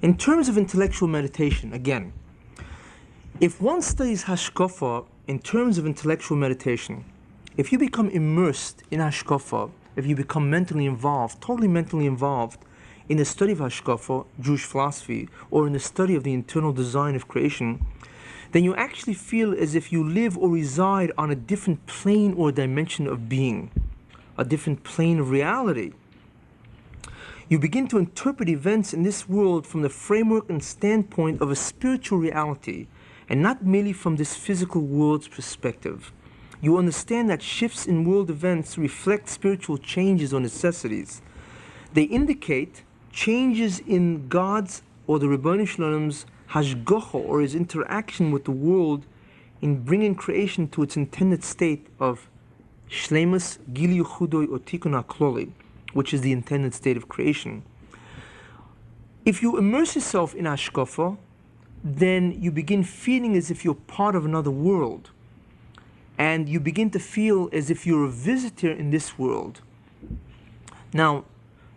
In terms of intellectual meditation, again, if one studies hashkafa in terms of intellectual meditation, if you become immersed in hashkafa, if you become mentally involved, totally mentally involved in the study of hashkafa, Jewish philosophy, or in the study of the internal design of creation, then you actually feel as if you live or reside on a different plane or dimension of being, a different plane of reality. You begin to interpret events in this world from the framework and standpoint of a spiritual reality, and not merely from this physical world's perspective. You understand that shifts in world events reflect spiritual changes or necessities. They indicate changes in God's or the Ribono Shel Olam's hashgacha, or his interaction with the world in bringing creation to its intended state of shlemus, gili yuchudoi, or tikkun hakloli, which is the intended state of creation. If you immerse yourself in hashkafa, then you begin feeling as if you're part of another world. And you begin to feel as if you're a visitor in this world. Now,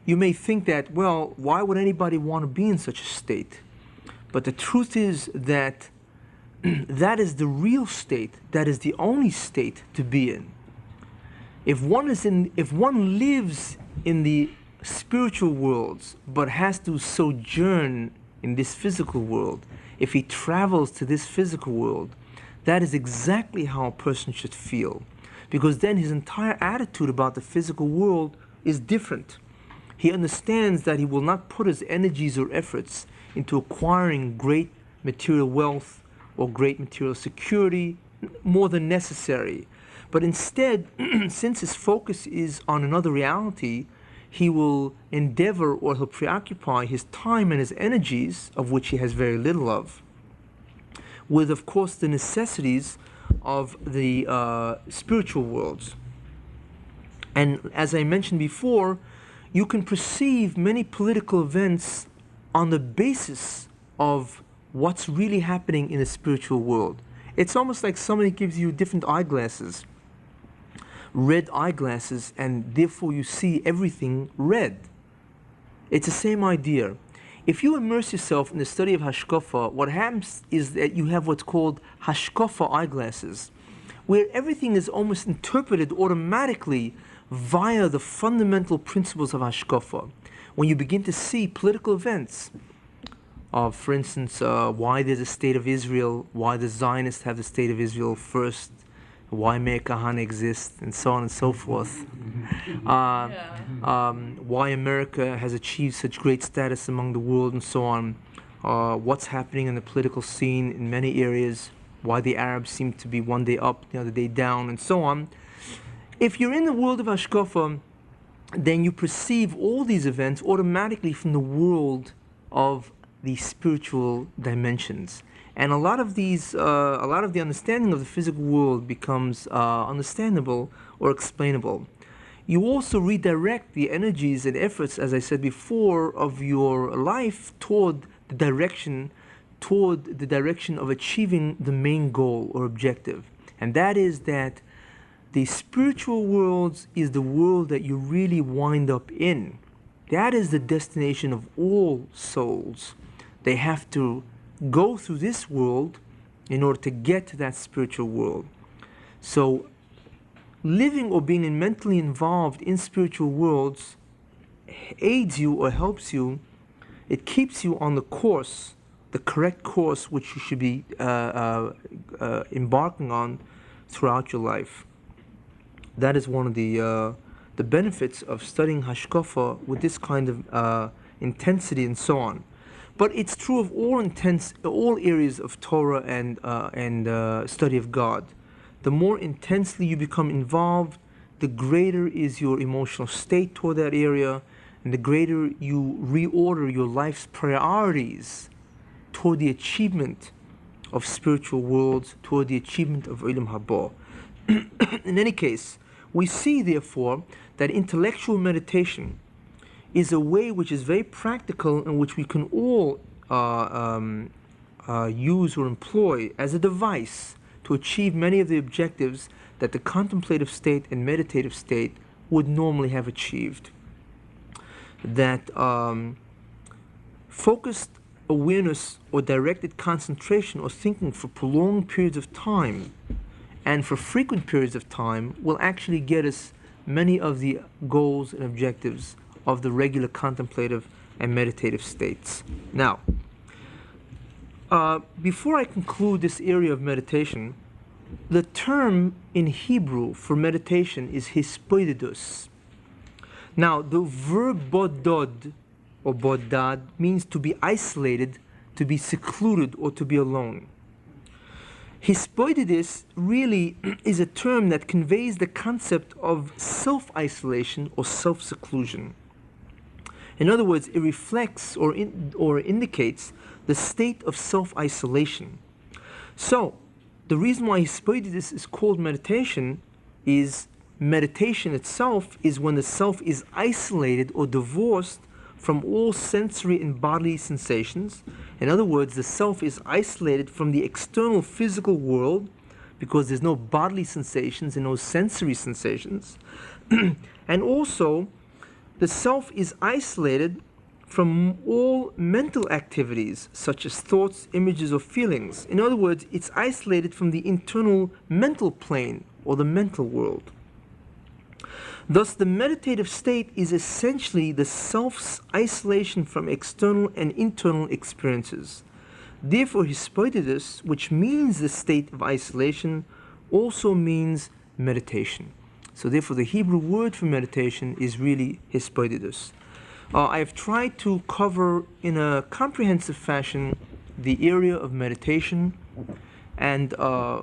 you may think that, well, why would anybody want to be in such a state? But the truth is that that is the real state, that is the only state to be in. If one lives in the spiritual worlds, but has to sojourn in this physical world, if he travels to this physical world, that is exactly how a person should feel. Because then his entire attitude about the physical world is different. He understands that he will not put his energies or efforts into acquiring great material wealth or great material security more than necessary. But instead, since his focus is on another reality, he will endeavor, or he'll preoccupy his time and his energies, of which he has very little of, with, of course, the necessities of the spiritual worlds. And as I mentioned before, you can perceive many political events on the basis of what's really happening in the spiritual world. It's almost like somebody gives you different eyeglasses, red eyeglasses, and therefore you see everything red. It's the same idea. If you immerse yourself in the study of hashkafa, what happens is that you have what's called hashkafa eyeglasses, where everything is almost interpreted automatically via the fundamental principles of hashkafa. When you begin to see political events, for instance, why there's a state of Israel, why the Zionists have the state of Israel first, why Meir Kahane exists, and so on and so forth. Why America has achieved such great status among the world, and so on. What's happening in the political scene in many areas, why the Arabs seem to be one day up, the other day down, and so on. If you're in the world of hashkafa, then you perceive all these events automatically from the world of the spiritual dimensions. And a lot of the understanding of the physical world becomes understandable or explainable. You also redirect the energies and efforts, as I said before, of your life toward the direction of achieving the main goal or objective. And that is that the spiritual world is the world that you really wind up in. That is the destination of all souls. They have to go through this world in order to get to that spiritual world. So living or being mentally involved in spiritual worlds aids you or helps you. It keeps you on the course, the correct course which you should be embarking on throughout your life. That is one of the benefits of studying hashkafa with this kind of intensity and so on. But it's true of all areas of Torah and study of God. The more intensely you become involved, the greater is your emotional state toward that area, and the greater you reorder your life's priorities toward the achievement of spiritual worlds, toward the achievement of Olam Haba. In any case, we see, therefore, that intellectual meditation is a way which is very practical and which we can all use or employ as a device to achieve many of the objectives that the contemplative state and meditative state would normally have achieved. That focused awareness or directed concentration or thinking for prolonged periods of time and for frequent periods of time will actually get us many of the goals and objectives of the regular contemplative and meditative states. Now, before I conclude this area of meditation, the term in Hebrew for meditation is hispoidus. Now, the verb bodod or bodad means to be isolated, to be secluded, or to be alone. Hispoidus really is a term that conveys the concept of self-isolation or self-seclusion. In other words, it reflects or indicates the state of self-isolation. So, the reason why hispoidus is called meditation is meditation itself is when the self is isolated or divorced from all sensory and bodily sensations. In other words, the self is isolated from the external physical world because there's no bodily sensations and no sensory sensations. And also, the self is isolated from all mental activities such as thoughts, images, or feelings. In other words, it's isolated from the internal mental plane or the mental world. Thus, the meditative state is essentially the self's isolation from external and internal experiences. Therefore, hispoidus, which means the state of isolation, also means meditation. So therefore, the Hebrew word for meditation is really hispoidus. I have tried to cover in a comprehensive fashion the area of meditation. And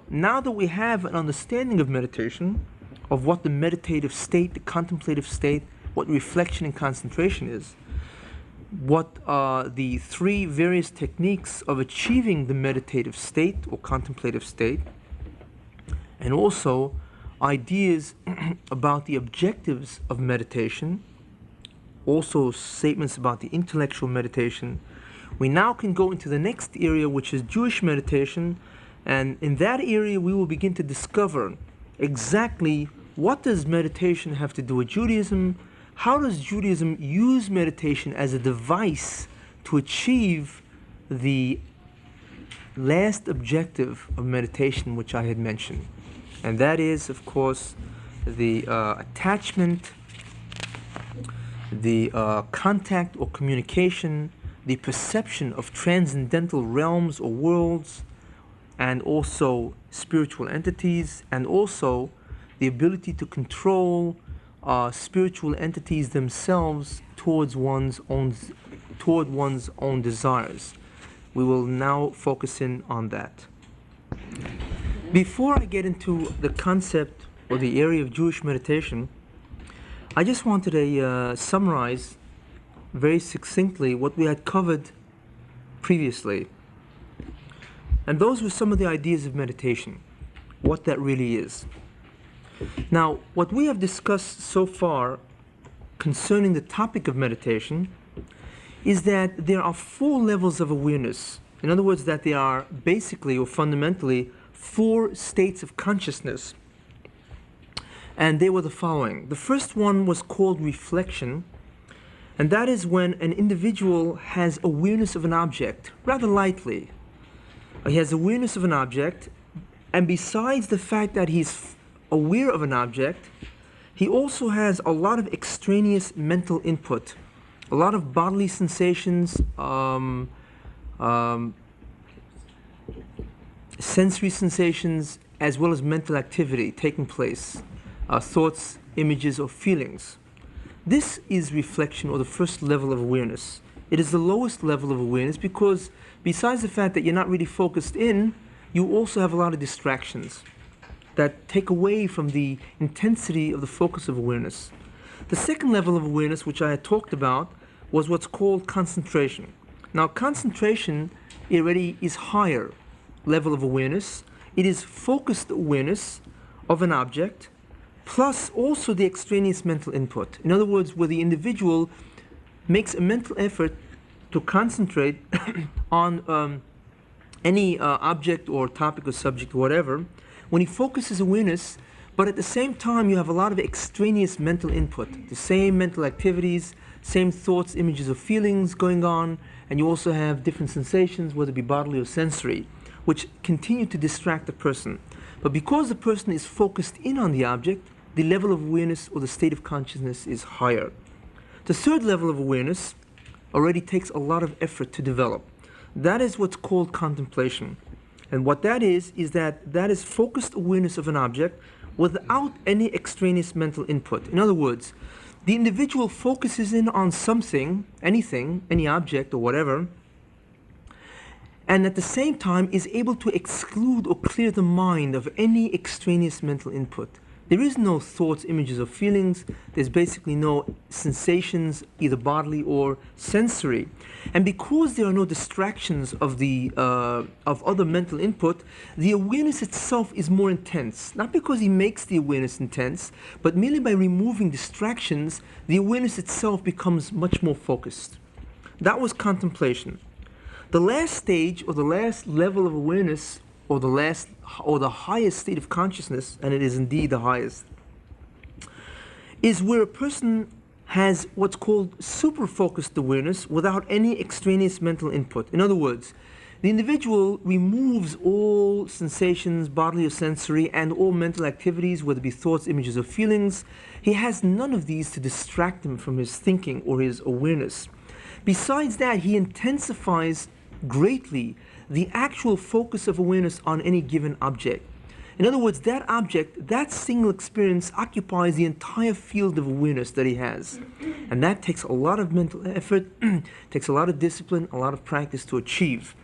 now that we have an understanding of meditation, of what the meditative state, the contemplative state, what reflection and concentration is, what are the three various techniques of achieving the meditative state or contemplative state, and also ideas about the objectives of meditation, also statements about the intellectual meditation, we now can go into the next area, which is Jewish meditation, and in that area we will begin to discover exactly what does meditation have to do with Judaism, how does Judaism use meditation as a device to achieve the last objective of meditation which I had mentioned. And that is, of course, the attachment, the contact or communication, the perception of transcendental realms or worlds, and also spiritual entities, and also the ability to control spiritual entities themselves towards one's own desires. We will now focus in on that. Before I get into the concept or the area of Jewish meditation, I just wanted to summarize very succinctly what we had covered previously. And those were some of the ideas of meditation, what that really is. Now, what we have discussed so far concerning the topic of meditation is that there are 4 levels of awareness. In other words, that there are basically or fundamentally 4 states of consciousness. And they were the following. The first one was called reflection, and that is when an individual has awareness of an object, rather lightly. He has awareness of an object, and besides the fact that he's aware of an object, he also has a lot of extraneous mental input, a lot of bodily sensations, sensory sensations, as well as mental activity taking place, thoughts, images, or feelings. This is reflection, or the first level of awareness. It is the lowest level of awareness because besides the fact that you're not really focused in, you also have a lot of distractions that take away from the intensity of the focus of awareness. The second level of awareness, which I had talked about, was what's called concentration. Now, concentration already is higher level of awareness. It is focused awareness of an object, plus also the extraneous mental input. In other words, where the individual makes a mental effort to concentrate on any object or topic or subject or whatever, when he focuses awareness, but at the same time you have a lot of extraneous mental input, the same mental activities, same thoughts, images, or feelings going on, and you also have different sensations, whether it be bodily or sensory, which continue to distract the person. But because the person is focused in on the object, the level of awareness or the state of consciousness is higher. The third level of awareness already takes a lot of effort to develop. That is what's called contemplation. And what that is that is focused awareness of an object without any extraneous mental input. In other words, the individual focuses in on something, anything, any object or whatever, and at the same time is able to exclude or clear the mind of any extraneous mental input. There is no thoughts, images, or feelings. There's basically no sensations, either bodily or sensory. And because there are no distractions of other mental input, the awareness itself is more intense. Not because he makes the awareness intense, but merely by removing distractions, the awareness itself becomes much more focused. That was contemplation. The last stage, or the last level of awareness, or the highest state of consciousness, and it is indeed the highest, is where a person has what's called super-focused awareness without any extraneous mental input. In other words, the individual removes all sensations, bodily or sensory, and all mental activities, whether it be thoughts, images, or feelings. He has none of these to distract him from his thinking or his awareness. Besides that, he intensifies greatly the actual focus of awareness on any given object. In other words, that object, that single experience occupies the entire field of awareness that he has. And that takes a lot of mental effort, takes a lot of discipline, a lot of practice to achieve.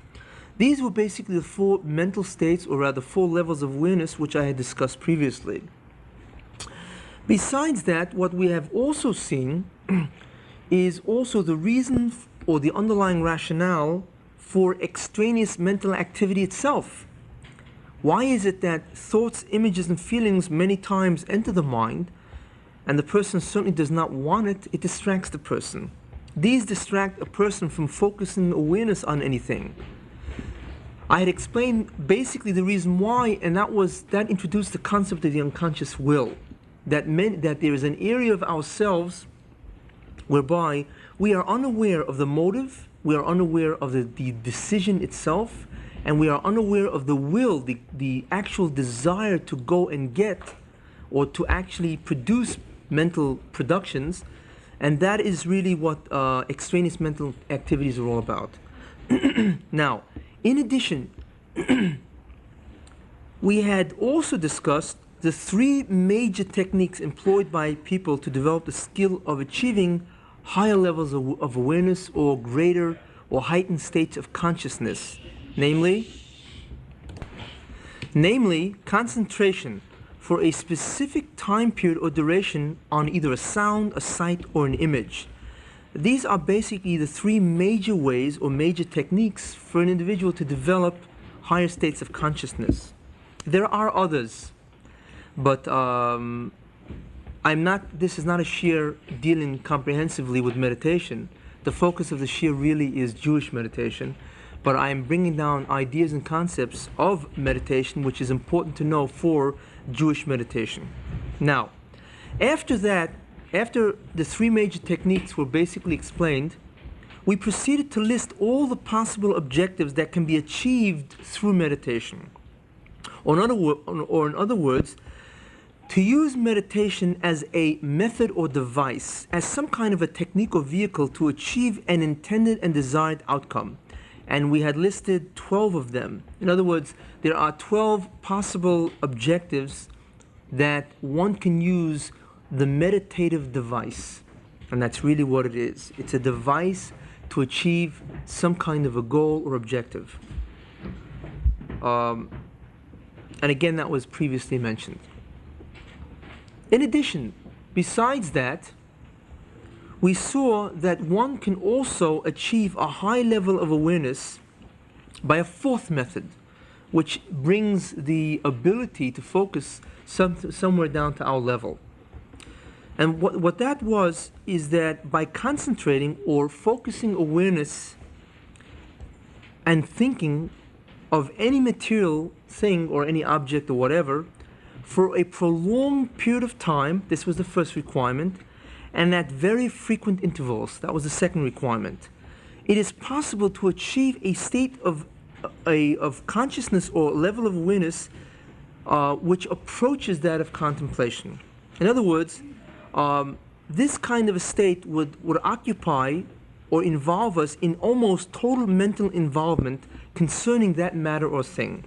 These were basically the four mental states, or rather four levels of awareness, which I had discussed previously. Besides that, what we have also seen is also the reason or the underlying rationale for extraneous mental activity itself. Why is it that thoughts, images, and feelings many times enter the mind, and the person certainly does not want it? It distracts the person. These distract a person from focusing awareness on anything. I had explained basically the reason why, and that introduced the concept of the unconscious will. That meant that there is an area of ourselves whereby we are unaware of the motive, we are unaware of the decision itself, and we are unaware of the will, the actual desire to go and get or to actually produce mental productions. And that is really what extraneous mental activities are all about. Now, in addition, we had also discussed the three major techniques employed by people to develop the skill of achieving higher levels of awareness or greater or heightened states of consciousness, namely concentration for a specific time period or duration on either a sound, a sight, or an image. These are basically the three major ways or major techniques for an individual to develop higher states of consciousness. There are others, but this is not a shir dealing comprehensively with meditation. The focus of the shir really is Jewish meditation, but I am bringing down ideas and concepts of meditation which is important to know for Jewish meditation. Now, after that, after the three major techniques were basically explained, we proceeded to list all the possible objectives that can be achieved through meditation. Or in other words, to use meditation as a method or device, as some kind of a technique or vehicle to achieve an intended and desired outcome. And we had listed 12 of them. In other words, there are 12 possible objectives that one can use the meditative device. And that's really what it is. It's a device to achieve some kind of a goal or objective. And again, that was previously mentioned. In addition, besides that, we saw that one can also achieve a high level of awareness by a fourth method, which brings the ability to focus somewhere down to our level. And what that was is that by concentrating or focusing awareness and thinking of any material thing or any object or whatever, for a prolonged period of time, this was the first requirement, and at very frequent intervals. That was the second requirement. It is possible to achieve a state of consciousness or level of awareness which approaches that of contemplation. In other words, this kind of a state would occupy or involve us in almost total mental involvement concerning that matter or thing.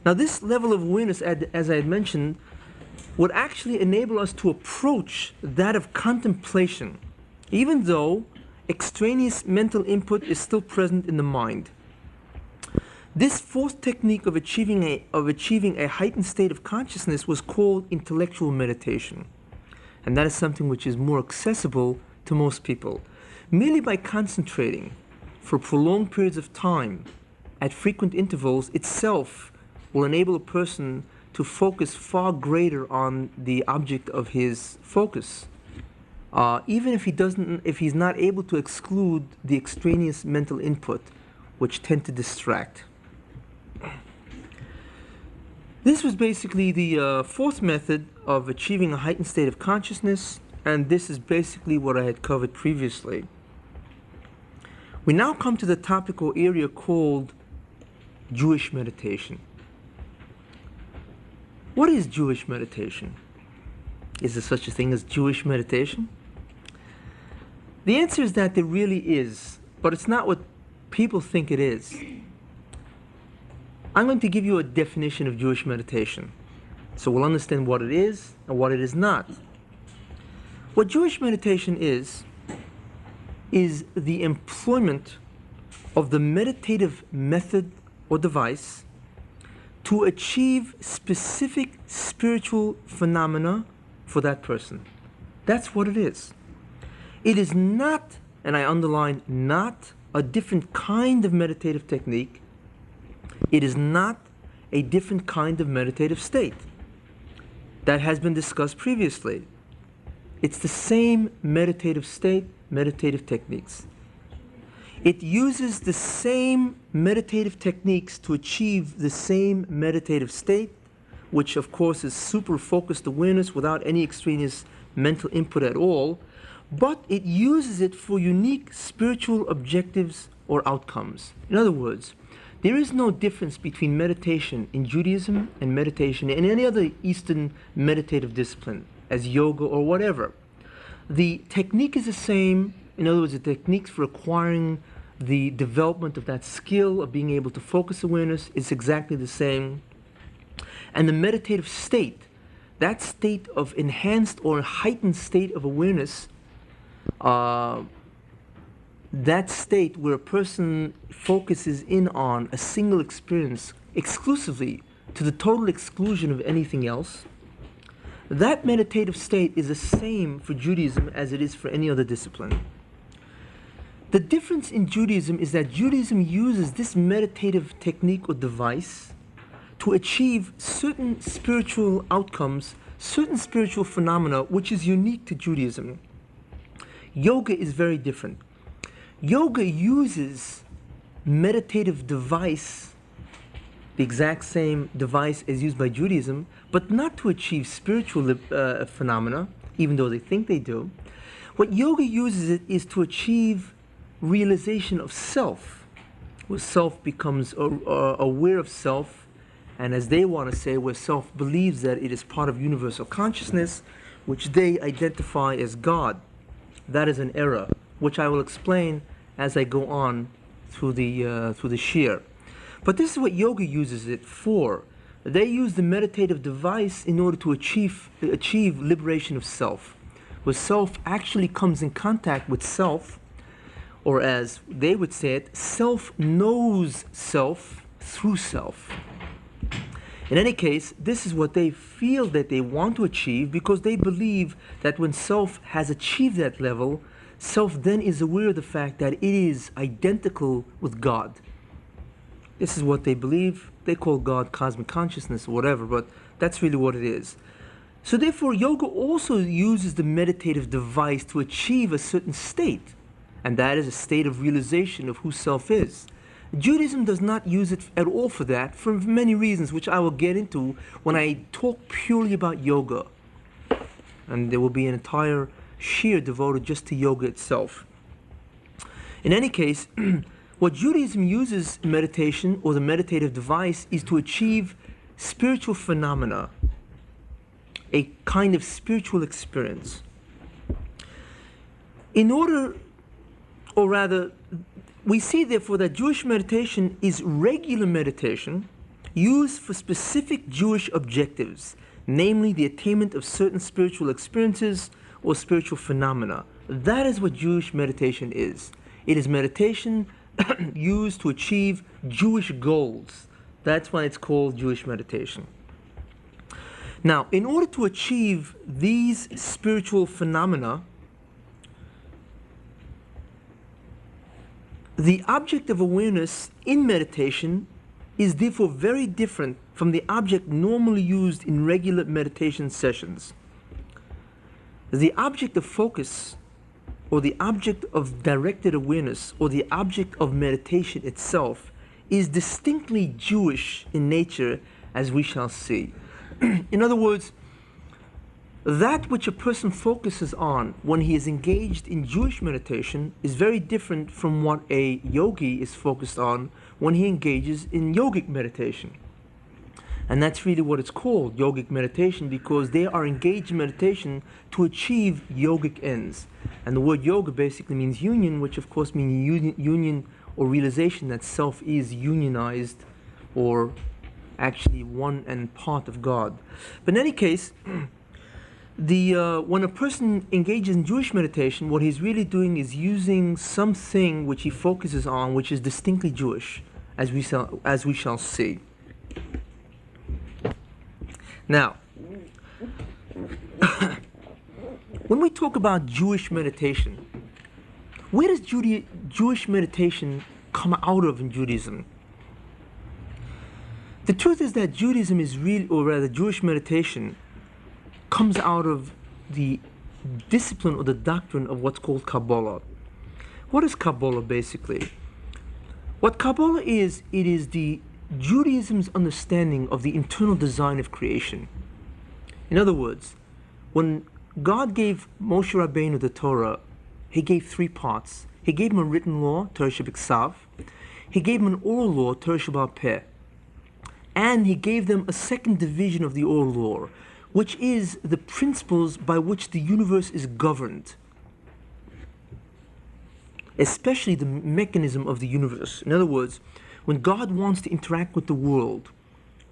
Now, this level of awareness, as I had mentioned, would actually enable us to approach that of contemplation, even though extraneous mental input is still present in the mind. This fourth technique of achieving a heightened state of consciousness was called intellectual meditation. And that is something which is more accessible to most people. Merely by concentrating for prolonged periods of time at frequent intervals itself will enable a person to focus far greater on the object of his focus, even if he's not able to exclude the extraneous mental input which tend to distract. This was basically the fourth method of achieving a heightened state of consciousness, and this is basically what I had covered previously. We now come to the topical area called Jewish meditation. What is Jewish meditation? Is there such a thing as Jewish meditation? The answer is that there really is, but it's not what people think it is. I'm going to give you a definition of Jewish meditation, so we'll understand what it is and what it is not. What Jewish meditation is the employment of the meditative method or device to achieve specific spiritual phenomena for that person. That's what it is. It is not, and I underline not, a different kind of meditative technique. It is not a different kind of meditative state. That has been discussed previously. It's the same meditative state, meditative techniques. It uses the same meditative techniques to achieve the same meditative state, which of course is super focused awareness without any extraneous mental input at all, but it uses it for unique spiritual objectives or outcomes. In other words, there is no difference between meditation in Judaism and meditation in any other Eastern meditative discipline, as yoga or whatever. The technique is the same. In other words, the techniques for acquiring the development of that skill of being able to focus awareness is exactly the same. And the meditative state, that state of enhanced or heightened state of awareness, that state where a person focuses in on a single experience exclusively to the total exclusion of anything else, that meditative state is the same for Judaism as it is for any other discipline. The difference in Judaism is that Judaism uses this meditative technique or device to achieve certain spiritual outcomes, certain spiritual phenomena, which is unique to Judaism. Yoga is very different. Yoga uses meditative device, the exact same device as used by Judaism, but not to achieve spiritual phenomena, even though they think they do. What yoga uses it is to achieve realization of self, where self becomes aware of self, and as they want to say, where self believes that it is part of universal consciousness, which they identify as God. That is an error, which I will explain as I go on through the shiur. But this is what yoga uses it for. They use the meditative device in order to achieve liberation of self, where self actually comes in contact with self, or as they would say it, self knows self through self. In any case, this is what they feel that they want to achieve, because they believe that when self has achieved that level, self then is aware of the fact that it is identical with God. This is what they believe. They call God cosmic consciousness or whatever, but that's really what it is. So therefore, yoga also uses the meditative device to achieve a certain state, and that is a state of realization of who self is. Judaism does not use it at all for that, for many reasons, which I will get into when I talk purely about yoga. And there will be an entire shiur devoted just to yoga itself. In any case, what Judaism uses meditation or the meditative device is to achieve spiritual phenomena, a kind of spiritual experience. In order, or rather, we see therefore that Jewish meditation is regular meditation used for specific Jewish objectives, namely the attainment of certain spiritual experiences or spiritual phenomena. That is what Jewish meditation is. It is meditation used to achieve Jewish goals. That's why it's called Jewish meditation. Now, in order to achieve these spiritual phenomena, the object of awareness in meditation is therefore very different from the object normally used in regular meditation sessions. The object of focus, or the object of directed awareness, or the object of meditation itself, is distinctly Jewish in nature, as we shall see. In other words, that which a person focuses on when he is engaged in Jewish meditation is very different from what a yogi is focused on when he engages in yogic meditation. And that's really what it's called, yogic meditation, because they are engaged in meditation to achieve yogic ends. And the word yoga basically means union, which of course means union or realization that self is unionized, or actually one and part of God. But in any case, when a person engages in Jewish meditation, what he's really doing is using something which he focuses on, which is distinctly Jewish, as we shall see. Now, when we talk about Jewish meditation, where does Jewish meditation come out of in Judaism? The truth is that Judaism is really, or rather Jewish meditation, comes out of the discipline or the doctrine of what's called Kabbalah. What is Kabbalah basically? What Kabbalah is, it is the Judaism's understanding of the internal design of creation. In other words, when God gave Moshe Rabbeinu the Torah, he gave three parts. He gave him a written law, Torah Shebiksav. He gave him an oral law, Torah Sheba'al Peh. And he gave them a second division of the oral law, which is the principles by which the universe is governed, especially the mechanism of the universe. In other words, when God wants to interact with the world,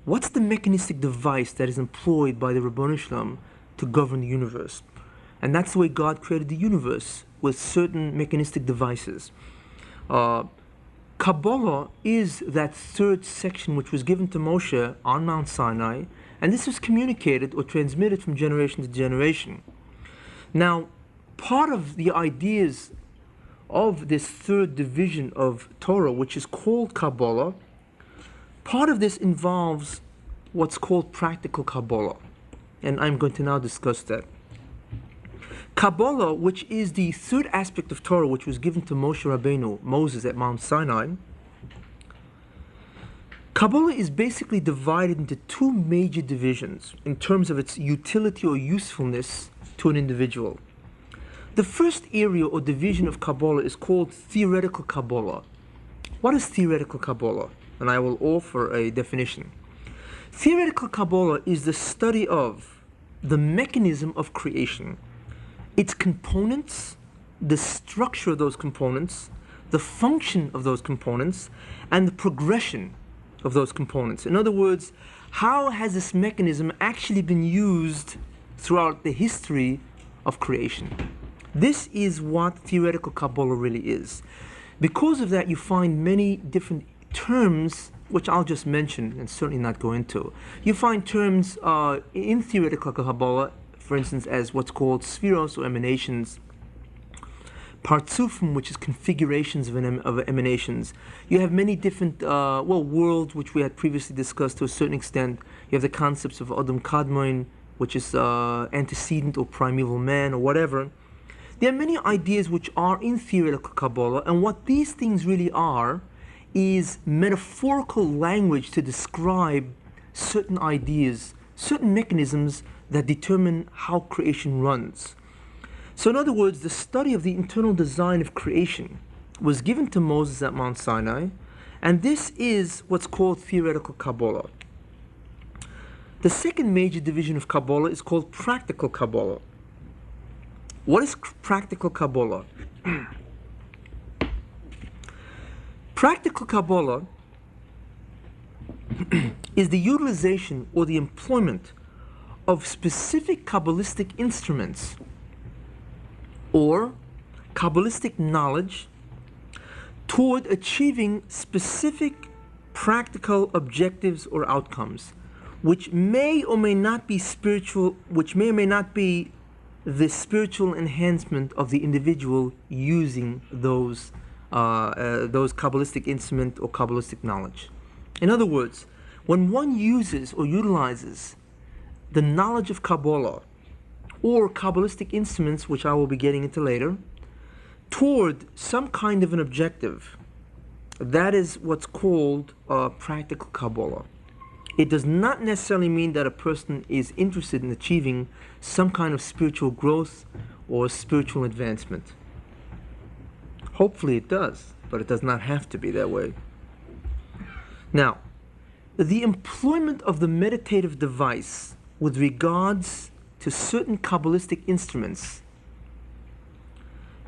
what's the mechanistic device that is employed by the Ribono Shel Olam to govern the universe? And that's the way God created the universe, with certain mechanistic devices. Kabbalah is that third section which was given to Moshe on Mount Sinai, and this was communicated or transmitted from generation to generation. Now, part of the ideas of this third division of Torah, which is called Kabbalah, part of this involves what's called practical Kabbalah. And I'm going to now discuss that. Kabbalah, which is the third aspect of Torah, which was given to Moshe Rabbeinu, Moses at Mount Sinai, Kabbalah is basically divided into two major divisions in terms of its utility or usefulness to an individual. The first area or division of Kabbalah is called theoretical Kabbalah. What is theoretical Kabbalah? And I will offer a definition. Theoretical Kabbalah is the study of the mechanism of creation, its components, the structure of those components, the function of those components, and the progression of those components. In other words, how has this mechanism actually been used throughout the history of creation? This is what theoretical Kabbalah really is. Because of that, you find many different terms, which I'll just mention and certainly not go into. You find terms in theoretical Kabbalah, for instance, as what's called spheros or emanations, Partsufim, which is configurations of emanations. You have many different worlds, which we had previously discussed to a certain extent. You have the concepts of Adam Kadmon, which is antecedent or primeval man or whatever. There are many ideas which are in theoretical Kabbalah, and what these things really are is metaphorical language to describe certain ideas, certain mechanisms that determine how creation runs. So in other words, the study of the internal design of creation was given to Moses at Mount Sinai, and this is what's called theoretical Kabbalah. The second major division of Kabbalah is called practical Kabbalah. What is practical Kabbalah? Practical Kabbalah is the utilization or the employment of specific Kabbalistic instruments or Kabbalistic knowledge toward achieving specific practical objectives or outcomes, which may or may not be spiritual, which may or may not be the spiritual enhancement of the individual using those Kabbalistic instrument or Kabbalistic knowledge. In other words, when one uses or utilizes the knowledge of Kabbalah or Kabbalistic instruments, which I will be getting into later, toward some kind of an objective, that is what's called practical Kabbalah. It does not necessarily mean that a person is interested in achieving some kind of spiritual growth or spiritual advancement. Hopefully it does, but it does not have to be that way. Now, the employment of the meditative device with regards to certain Kabbalistic instruments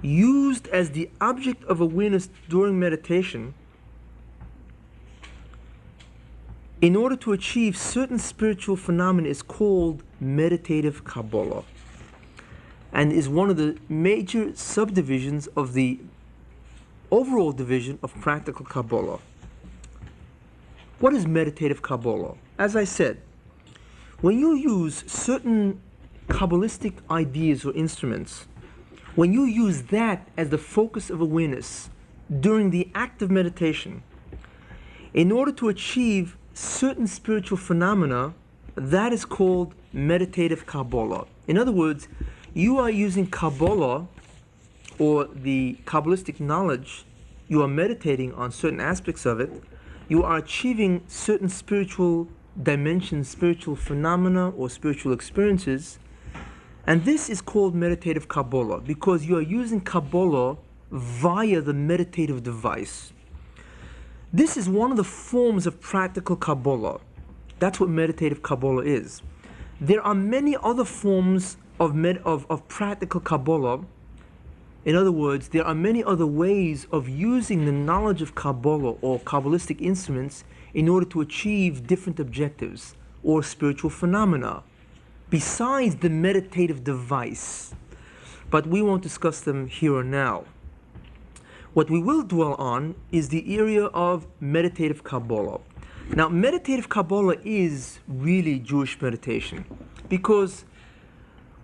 used as the object of awareness during meditation in order to achieve certain spiritual phenomena is called meditative Kabbalah, and is one of the major subdivisions of the overall division of practical Kabbalah. What is meditative Kabbalah? As I said, when you use certain Kabbalistic ideas or instruments, when you use that as the focus of awareness during the act of meditation, in order to achieve certain spiritual phenomena, that is called meditative Kabbalah. In other words, you are using Kabbalah or the Kabbalistic knowledge, you are meditating on certain aspects of it, you are achieving certain spiritual dimensions, spiritual phenomena or spiritual experiences, and this is called meditative Kabbalah because you are using Kabbalah via the meditative device. This is one of the forms of practical Kabbalah. That's what meditative Kabbalah is. There are many other forms of practical Kabbalah. In other words, there are many other ways of using the knowledge of Kabbalah or Kabbalistic instruments in order to achieve different objectives or spiritual phenomena besides the meditative device. But we won't discuss them here or now. What we will dwell on is the area of meditative Kabbalah. Now, meditative Kabbalah is really Jewish meditation because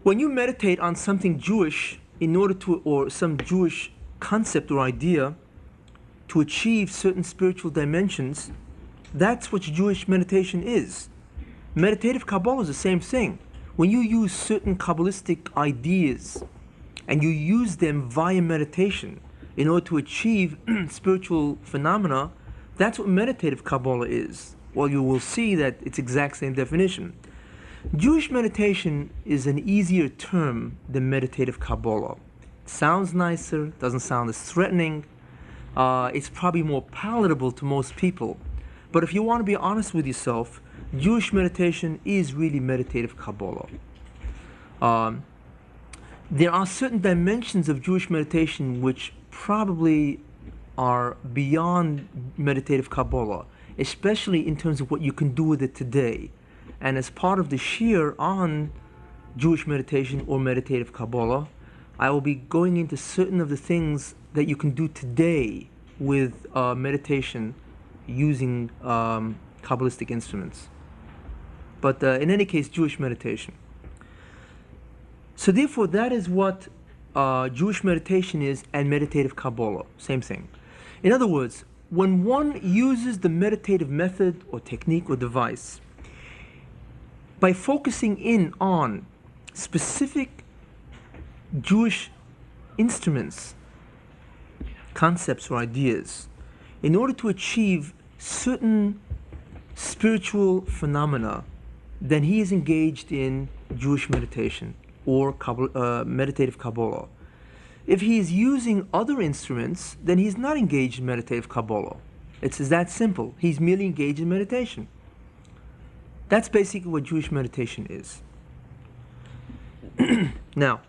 when you meditate on something Jewish in order to, or some Jewish concept or idea to achieve certain spiritual dimensions, that's what Jewish meditation is. Meditative Kabbalah is the same thing. When you use certain Kabbalistic ideas and you use them via meditation in order to achieve spiritual phenomena, that's what meditative Kabbalah is. Well, you will see that it's exact same definition. Jewish meditation is an easier term than meditative Kabbalah. It sounds nicer, doesn't sound as threatening. It's probably more palatable to most people. But if you want to be honest with yourself, Jewish meditation is really meditative Kabbalah. There are certain dimensions of Jewish meditation which probably are beyond meditative Kabbalah, especially in terms of what you can do with it today. And as part of the shiur on Jewish meditation or meditative Kabbalah, I will be going into certain of the things that you can do today with meditation using Kabbalistic instruments. But in any case, Jewish meditation. So therefore, that is what Jewish meditation is and meditative Kabbalah, same thing. In other words, when one uses the meditative method or technique or device, by focusing in on specific Jewish instruments, concepts or ideas, in order to achieve certain spiritual phenomena, then he is engaged in Jewish meditation. or Meditative Kabbalah. If he is using other instruments, then he's not engaged in Meditative Kabbalah. It's that simple. He's merely engaged in meditation. That's basically what Jewish meditation is. Now,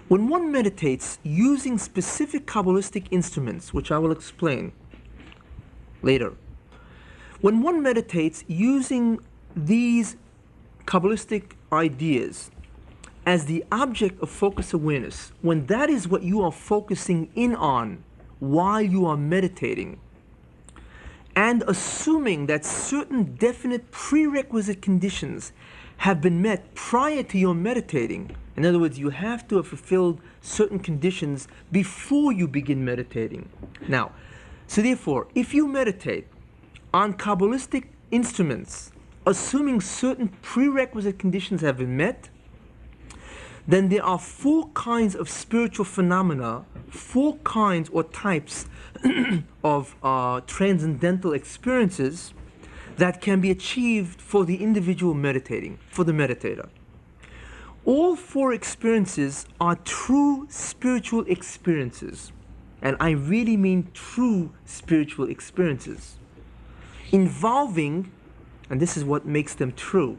when one meditates using specific Kabbalistic instruments, which I will explain later, when one meditates using these Kabbalistic ideas as the object of focus awareness, when that is what you are focusing in on while you are meditating, and assuming that certain definite prerequisite conditions have been met prior to your meditating, in other words, you have to have fulfilled certain conditions before you begin meditating. Now, so therefore, if you meditate on Kabbalistic instruments, assuming certain prerequisite conditions have been met, then there are 4 kinds of spiritual phenomena, 4 kinds or types of transcendental experiences that can be achieved for the individual meditating, for the meditator. All 4 experiences are true spiritual experiences, and I really mean true spiritual experiences, involving, and this is what makes them true,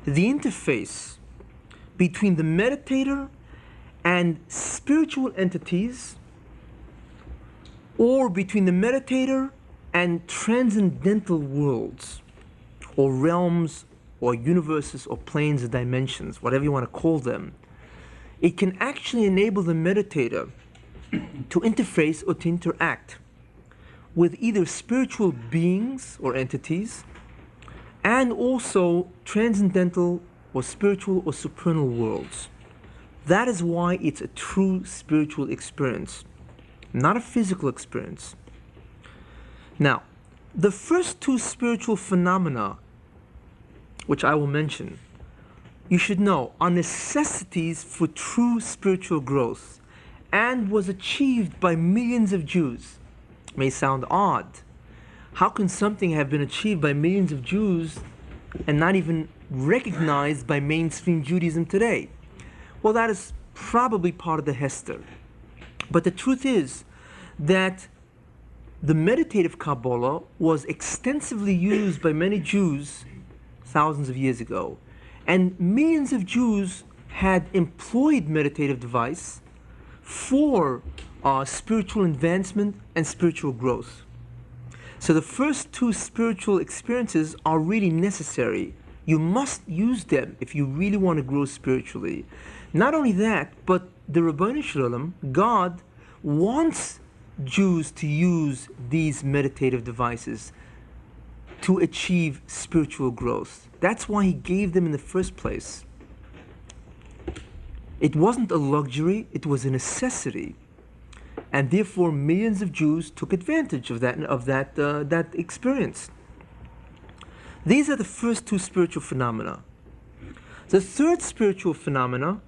the interface between the meditator and spiritual entities, or between the meditator and transcendental worlds, or realms, or universes, or planes, or dimensions, whatever you want to call them. It can actually enable the meditator to interface or to interact with either spiritual beings or entities, and also transcendental or spiritual or supernal worlds. That is why it's a true spiritual experience, not a physical experience. Now, the first 2 spiritual phenomena, which I will mention, you should know, are necessities for true spiritual growth, and was achieved by millions of Jews. It may sound odd. How can something have been achieved by millions of Jews and not even recognized by mainstream Judaism today? Well, that is probably part of the Hester. But the truth is that the Meditative Kabbalah was extensively used by many Jews thousands of years ago, and millions of Jews had employed meditative device for spiritual advancement and spiritual growth. So the first 2 spiritual experiences are really necessary. You must use them if you really want to grow spiritually. Not only that, but the Ribono Shel Olam, God, wants Jews to use these meditative devices to achieve spiritual growth. That's why he gave them in the first place. It wasn't a luxury, it was a necessity. And therefore millions of Jews took advantage of that experience. These are the first 2 spiritual phenomena. The third spiritual phenomena,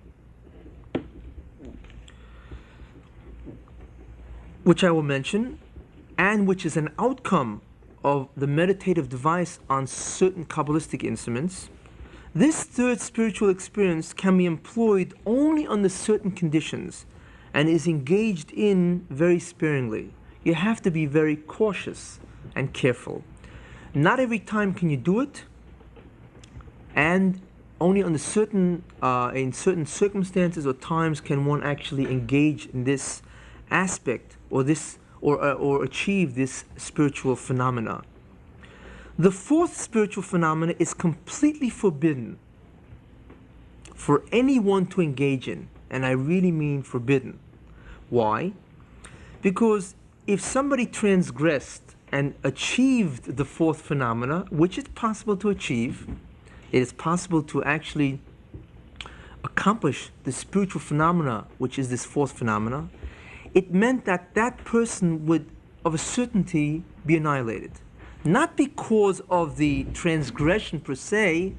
which I will mention, and which is an outcome of the meditative device on certain Kabbalistic instruments, this third spiritual experience can be employed only under certain conditions and is engaged in very sparingly. You have to be very cautious and careful. Not every time can you do it, and only under certain in certain circumstances or times can one actually engage in this aspect or achieve this spiritual phenomena. The fourth spiritual phenomena is completely forbidden for anyone to engage in, and I really mean forbidden. Why? Because if somebody transgressed and achieved the fourth phenomena, which is possible to achieve, it is possible to actually accomplish the spiritual phenomena, which is this fourth phenomena, it meant that that person would, of a certainty, be annihilated. Not because of the transgression per se,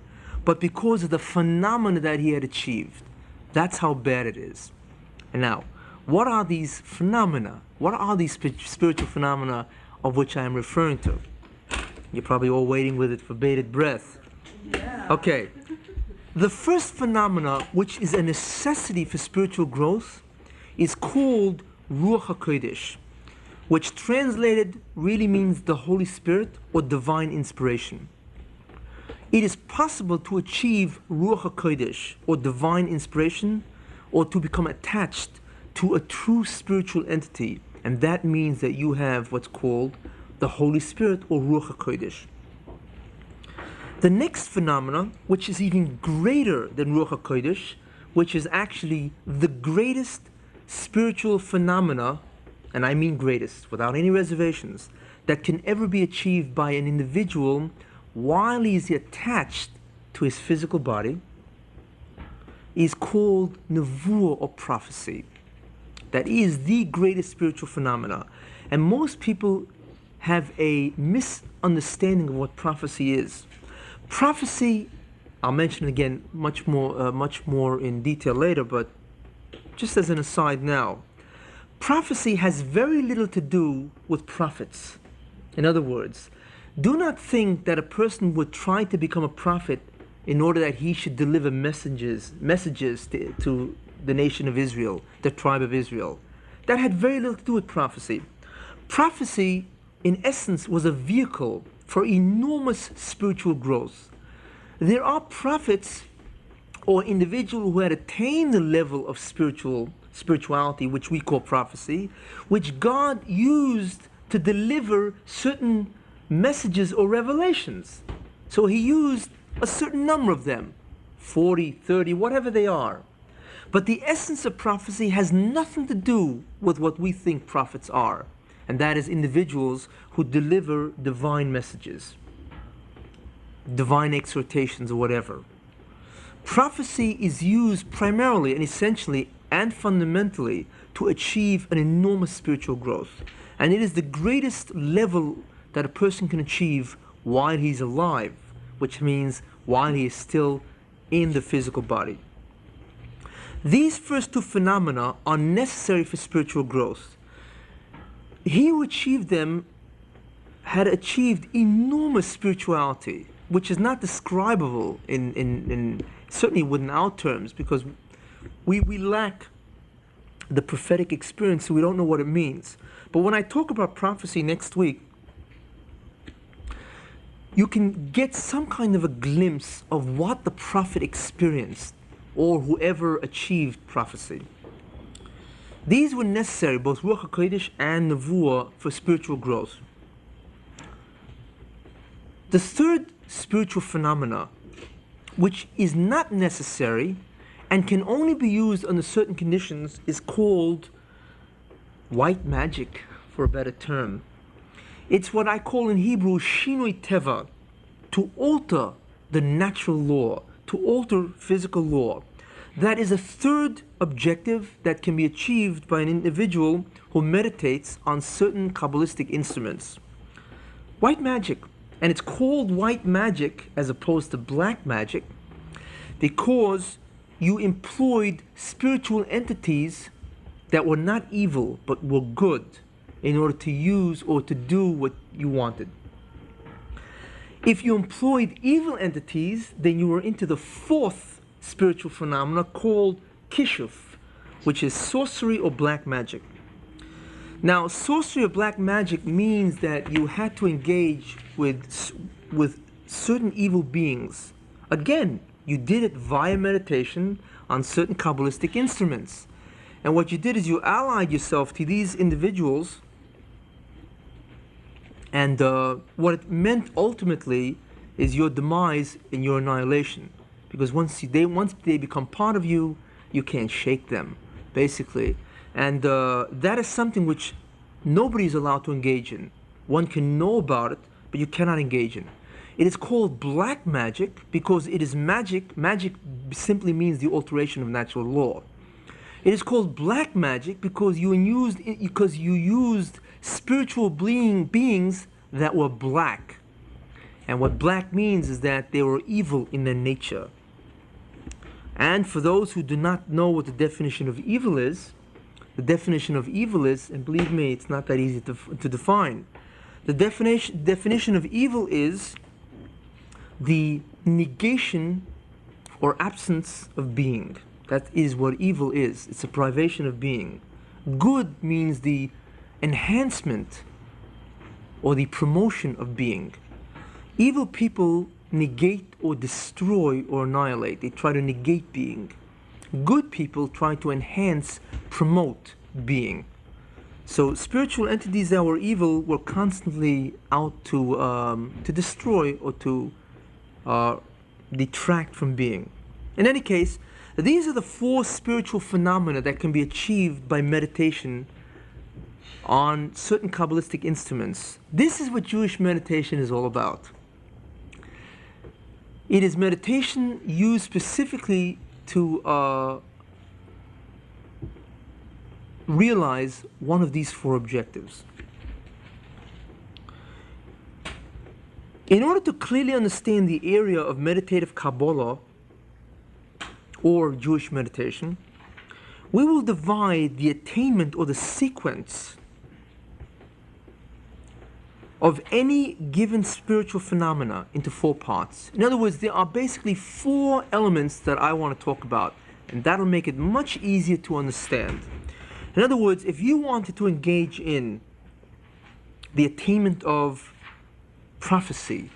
but because of the phenomena that he had achieved. That's how bad it is. And now, what are these phenomena? What are these spiritual phenomena of which I am referring to? You're probably all waiting with it for bated breath. Yeah. Okay. The first phenomena, which is a necessity for spiritual growth, is called Ruach HaKodesh, which translated really means the Holy Spirit or divine inspiration. It is possible to achieve Ruach HaKodesh or divine inspiration, or to become attached to a true spiritual entity, and that means that you have what's called the Holy Spirit or Ruach HaKodesh. The next phenomena, which is even greater than Ruach HaKodesh, which is actually the greatest spiritual phenomena, and I mean greatest, without any reservations, that can ever be achieved by an individual while he is attached to his physical body, is called Nevuah or prophecy. That is the greatest spiritual phenomena. And most people have a misunderstanding of what prophecy is. Prophecy, I'll mention again much more in detail later, but just as an aside now, prophecy has very little to do with prophets. In other words, do not think that a person would try to become a prophet in order that he should deliver messages to the nation of Israel, the tribe of Israel. That had very little to do with prophecy. Prophecy, in essence, was a vehicle for enormous spiritual growth. There are prophets or individuals who had attained the level of spirituality, which we call prophecy, which God used to deliver certain messages or revelations. So he used a certain number of them, 40, 30, whatever they are. But the essence of prophecy has nothing to do with what we think prophets are, and that is individuals who deliver divine messages, divine exhortations, or whatever. Prophecy is used primarily and essentially and fundamentally to achieve an enormous spiritual growth. And it is the greatest level that a person can achieve while he's alive, which means while he is still in the physical body. These first two phenomena are necessary for spiritual growth. He who achieved them had achieved enormous spirituality, which is not describable in certainly within our terms, because we lack the prophetic experience, so we don't know what it means. But when I talk about prophecy next week, you can get some kind of a glimpse of what the prophet experienced or whoever achieved prophecy. These were necessary, both Ruach HaKodesh and Nevuah, for spiritual growth. The third spiritual phenomena, which is not necessary and can only be used under certain conditions, is called white magic, for a better term. It's what I call in Hebrew shinui teva, to alter the natural law, to alter physical law. That is a third objective that can be achieved by an individual who meditates on certain Kabbalistic instruments. White magic, and it's called white magic as opposed to black magic because you employed spiritual entities that were not evil but were good in order to use or to do what you wanted. If you employed evil entities, then you were into the fourth spiritual phenomena called kishuf, which is sorcery or black magic. Now, sorcery or black magic means that you had to engage with certain evil beings. Again, you did it via meditation on certain Kabbalistic instruments. And what you did is you allied yourself to these individuals, and what it meant ultimately is your demise and your annihilation. Because once they become part of you, you can't shake them, basically. And that is something which nobody is allowed to engage in. One can know about it, but you cannot engage in. It is called black magic because it is magic. Magic simply means the alteration of natural law. It is called black magic because you used spiritual beings that were black. And what black means is that they were evil in their nature. And for those who do not know what the definition of evil is, the definition of evil is, and believe me, it's not that easy to define. The definition of evil is the negation or absence of being. That is what evil is. It's a privation of being. Good means the enhancement or the promotion of being. Evil people negate or destroy or annihilate. They try to negate being. Good people try to enhance, promote being. So spiritual entities that were evil were constantly out to destroy or to detract from being. In any case, these are the four spiritual phenomena that can be achieved by meditation on certain Kabbalistic instruments. This is what Jewish meditation is all about. It is meditation used specifically to realize one of these four objectives. In order to clearly understand the area of meditative Kabbalah or Jewish meditation, we will divide the attainment or the sequence of any given spiritual phenomena into four parts. In other words, there are basically four elements that I want to talk about, and that'll make it much easier to understand. In other words, if you wanted to engage in the attainment of prophecy,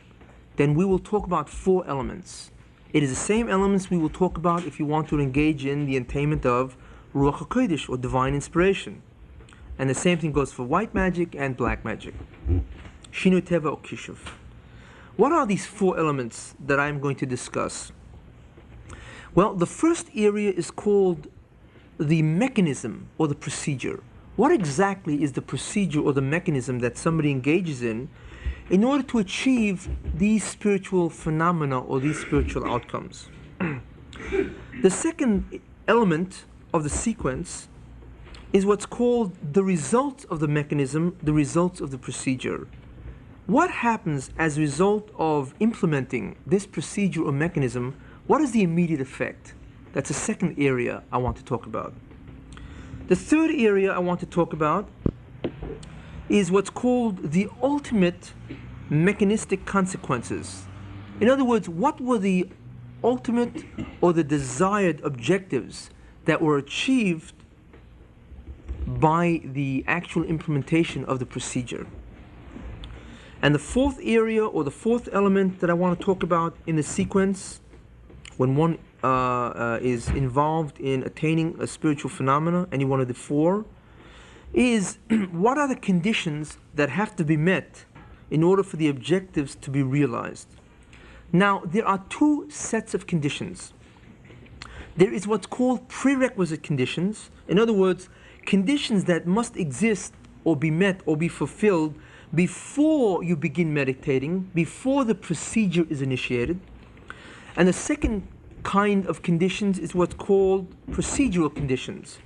then we will talk about four elements. It is the same elements we will talk about if you want to engage in the attainment of Ruach HaKodesh or divine inspiration. And the same thing goes for white magic and black magic. Shinui Teva or Kishuv. What are these four elements that I'm going to discuss? Well, the first area is called the mechanism or the procedure. What exactly is the procedure or the mechanism that somebody engages in order to achieve these spiritual phenomena or these spiritual outcomes? The second element of the sequence is what's called the results of the mechanism, the results of the procedure. What happens as a result of implementing this procedure or mechanism? What is the immediate effect? That's the second area I want to talk about. The third area I want to talk about is what's called the ultimate mechanistic consequences. In other words, what were the ultimate or the desired objectives that were achieved by the actual implementation of the procedure? And the fourth area or the fourth element that I want to talk about in the sequence, when one is involved in attaining a spiritual phenomena, any one of the four, is what are the conditions that have to be met in order for the objectives to be realized. Now, there are two sets of conditions. There is what's called prerequisite conditions. In other words, conditions that must exist or be met or be fulfilled before you begin meditating, before the procedure is initiated. And the second kind of conditions is what's called procedural conditions,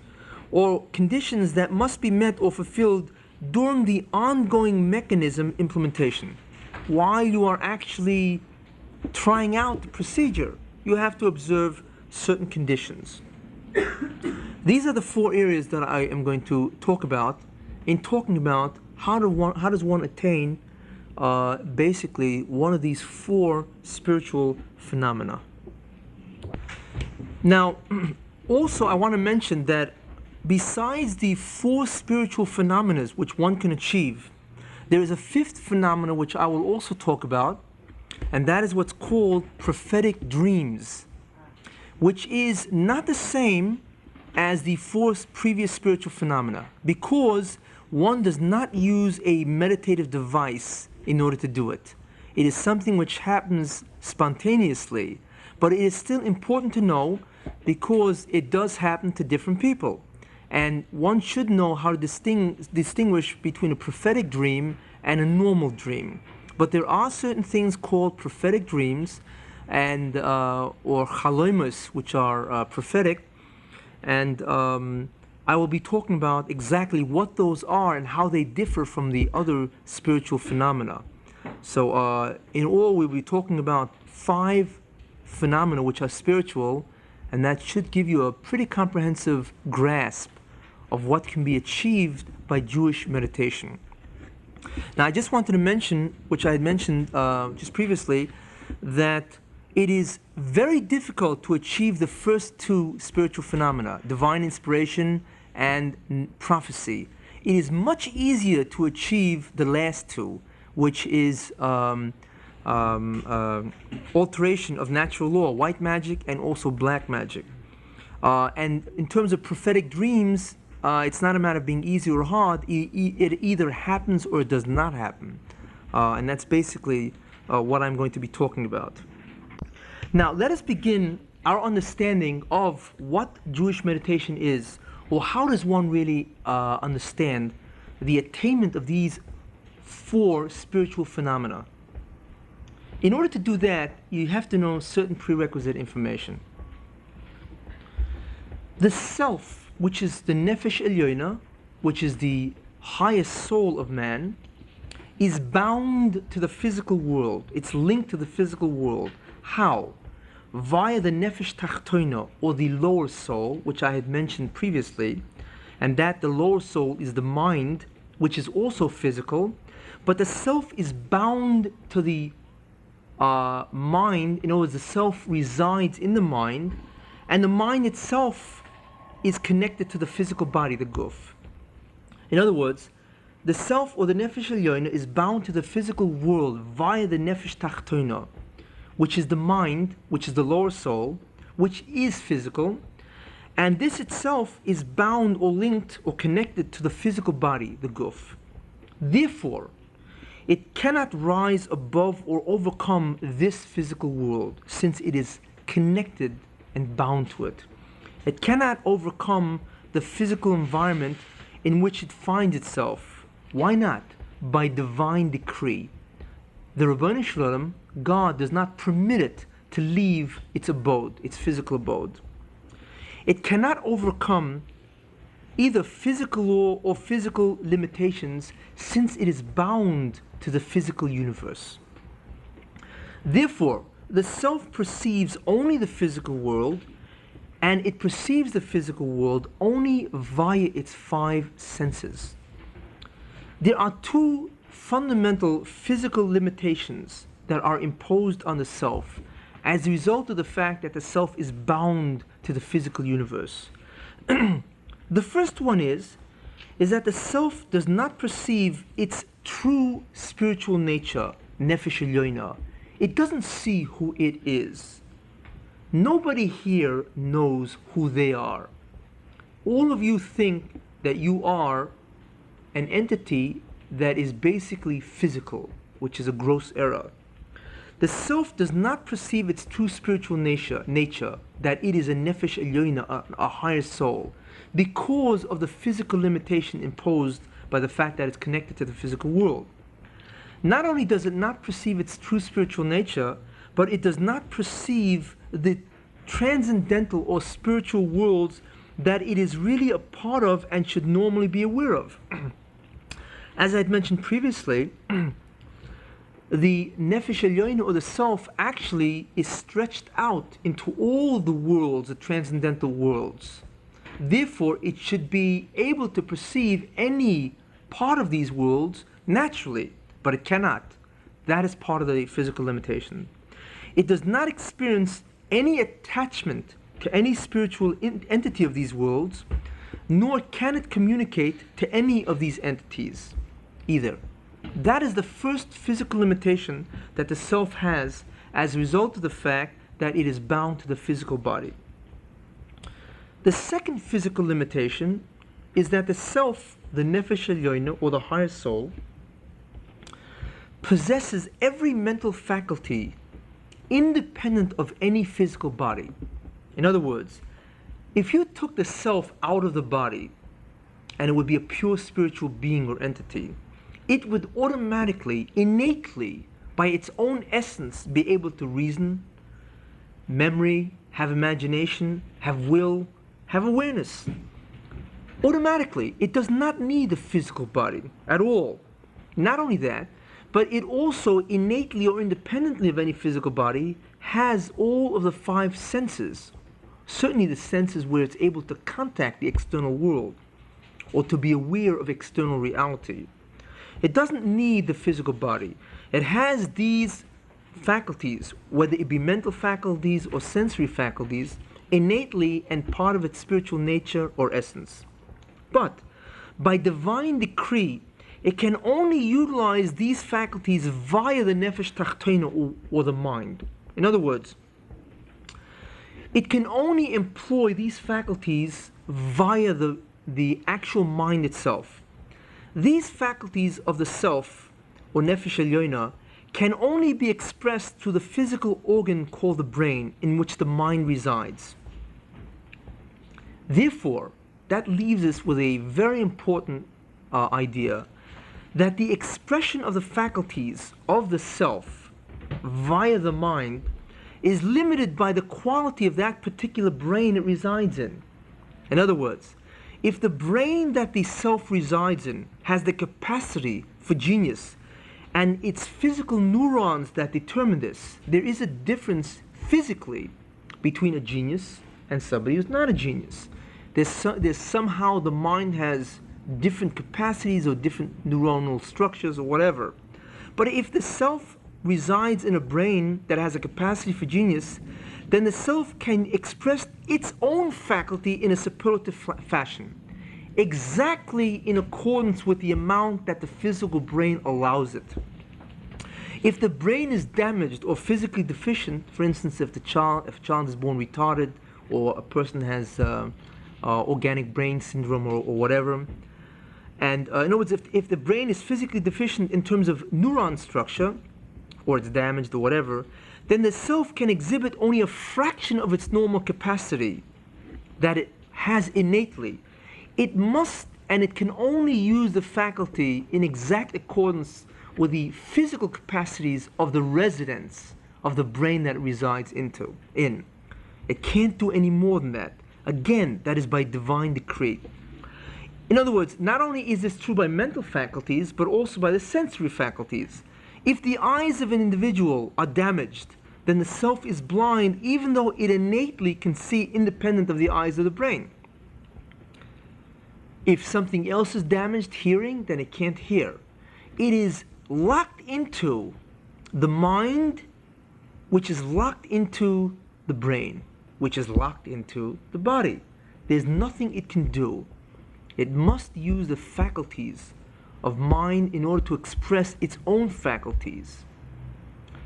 or conditions that must be met or fulfilled during the ongoing mechanism implementation. While you are actually trying out the procedure, you have to observe certain conditions. These are the four areas that I am going to talk about in talking about how does one attain basically one of these four spiritual phenomena. Now, also I want to mention that besides the four spiritual phenomena which one can achieve, there is a fifth phenomena which I will also talk about, and that is what's called prophetic dreams, which is not the same as the four previous spiritual phenomena, because one does not use a meditative device in order to do it. It is something which happens spontaneously, but it is still important to know because it does happen to different people. And one should know how to distinguish between a prophetic dream and a normal dream. But there are certain things called prophetic dreams and or chalomus, which are prophetic, and I will be talking about exactly what those are and how they differ from the other spiritual phenomena. So in all, we'll be talking about 5 phenomena which are spiritual, and that should give you a pretty comprehensive grasp of what can be achieved by Jewish meditation. Now, I just wanted to mention, which I had mentioned just previously, that it is very difficult to achieve the first two spiritual phenomena, divine inspiration and prophecy. It is much easier to achieve the last two, which is alteration of natural law, white magic and also black magic. And in terms of prophetic dreams, it's not a matter of being easy or hard. It either happens or it does not happen. And that's basically what I'm going to be talking about. Now, let us begin our understanding of what Jewish meditation is, or how does one really understand the attainment of these four spiritual phenomena. In order to do that, you have to know certain prerequisite information. The self, which is the nefesh elyoina, which is the highest soul of man, is bound to the physical world. It's linked to the physical world. How? Via the nefesh tachtoina, or the lower soul, which I had mentioned previously, and that the lower soul is the mind, which is also physical, but the self is bound to the mind. In other words, the self resides in the mind, and the mind itself is connected to the physical body, the guf. In other words, the self, or the nefesh elyoina, is bound to the physical world via the nefesh tachtoina, which is the mind, which is the lower soul, which is physical, and this itself is bound or linked or connected to the physical body, the guf. Therefore, it cannot rise above or overcome this physical world, since it is connected and bound to it. It cannot overcome the physical environment in which it finds itself. Why not? By divine decree. The Ribono Shel Olam, God, does not permit it to leave its abode, its physical abode. It cannot overcome either physical law or physical limitations, since it is bound to the physical universe. Therefore, the self perceives only the physical world, and it perceives the physical world only via its five senses. There are two fundamental physical limitations that are imposed on the self as a result of the fact that the self is bound to the physical universe. The first one is that the self does not perceive its true spiritual nature, nefesh elyoina. It doesn't see who it is. Nobody here knows who they are. All of you think that you are an entity that is basically physical, which is a gross error. The self does not perceive its true spiritual nature, that it is a nefesh elyoina, a higher soul, because of the physical limitation imposed by the fact that it's connected to the physical world. Not only does it not perceive its true spiritual nature, but it does not perceive the transcendental or spiritual worlds that it is really a part of and should normally be aware of. As I had mentioned previously, the nefesh elyoina, or the self, actually is stretched out into all the worlds, the transcendental worlds. Therefore, it should be able to perceive any part of these worlds naturally, but it cannot. That is part of the physical limitation. It does not experience any attachment to any spiritual entity of these worlds, nor can it communicate to any of these entities either. That is the first physical limitation that the self has as a result of the fact that it is bound to the physical body. The second physical limitation is that the self, the nefesh elyoina, or the higher soul, possesses every mental faculty independent of any physical body. In other words, if you took the self out of the body and it would be a pure spiritual being or entity, it would automatically, innately, by its own essence, be able to reason, memory, have imagination, have will, have awareness. Automatically, it does not need the physical body at all. Not only that, but it also innately or independently of any physical body has all of the five senses. Certainly the senses where it's able to contact the external world or to be aware of external reality. It doesn't need the physical body. It has these faculties, whether it be mental faculties or sensory faculties, innately and part of its spiritual nature or essence. But by divine decree, it can only utilize these faculties via the nefesh tachtona, or the mind. In other words, it can only employ these faculties via the actual mind itself. These faculties of the self, or nefesh elyona, can only be expressed through the physical organ called the brain, in which the mind resides. Therefore, that leaves us with a very important idea, that the expression of the faculties of the self via the mind is limited by the quality of that particular brain it resides in. In other words, if the brain that the self resides in has the capacity for genius, and it's physical neurons that determine this, there is a difference physically between a genius and somebody who's not a genius. There's somehow the mind has different capacities or different neuronal structures or whatever. But if the self resides in a brain that has a capacity for genius, then the self can express its own faculty in a superlative fashion, exactly in accordance with the amount that the physical brain allows it. If the brain is damaged or physically deficient, for instance, if a child is born retarded, or a person has organic brain syndrome or whatever, and in other words, if the brain is physically deficient in terms of neuron structure, or it's damaged or whatever, then the self can exhibit only a fraction of its normal capacity that it has innately. It must, and it can only use the faculty in exact accordance with the physical capacities of the residents of the brain that it resides in. It can't do any more than that. Again, that is by divine decree. In other words, not only is this true by mental faculties, but also by the sensory faculties. If the eyes of an individual are damaged, then the self is blind, even though it innately can see independent of the eyes of the brain. If something else is damaged, hearing, then it can't hear. It is locked into the mind, which is locked into the brain, which is locked into the body. There's nothing it can do. It must use the faculties of mind in order to express its own faculties.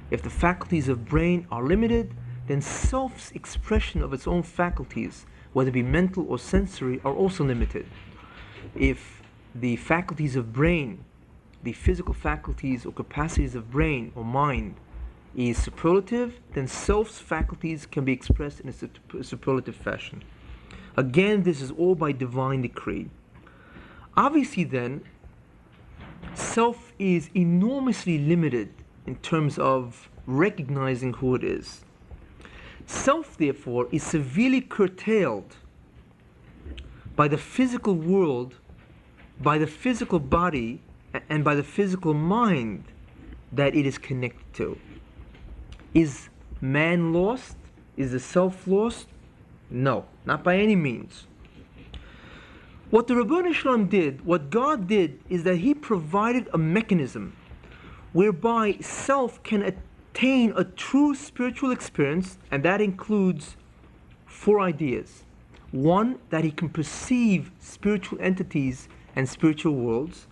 If the faculties of brain are limited, then self's expression of its own faculties, whether it be mental or sensory, are also limited. If the faculties of brain, the physical faculties or capacities of brain or mind, is superlative, then self's faculties can be expressed in a superlative fashion. Again, this is all by divine decree. Obviously then, self is enormously limited in terms of recognizing who it is. Self, therefore, is severely curtailed by the physical world, by the physical body, and by the physical mind that it is connected to. Is man lost? Is the self lost? No, not by any means. What the Ribono Shel Olam did, what God did, is that He provided a mechanism whereby self can attain a true spiritual experience, and that includes 4 ideas. 1, that he can perceive spiritual entities and spiritual worlds.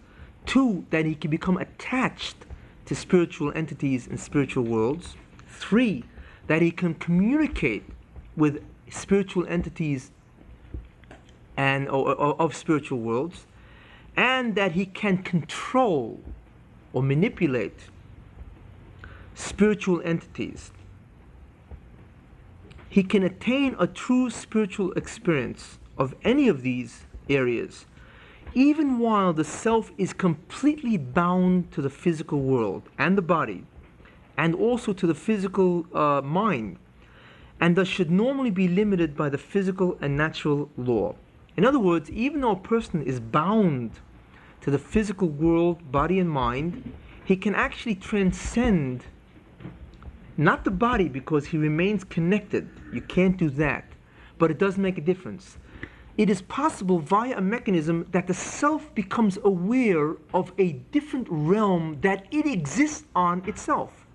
2, that he can become attached to spiritual entities and spiritual worlds. 3, that he can communicate with spiritual entities and of spiritual worlds, and that he can control or manipulate spiritual entities. He can attain a true spiritual experience of any of these areas, even while the self is completely bound to the physical world and the body, and also to the physical mind, and thus should normally be limited by the physical and natural law. In other words, even though a person is bound to the physical world, body and mind, he can actually transcend not the body, because he remains connected. You can't do that. But it does make a difference. it is possible via a mechanism that the self becomes aware of a different realm that it exists on itself.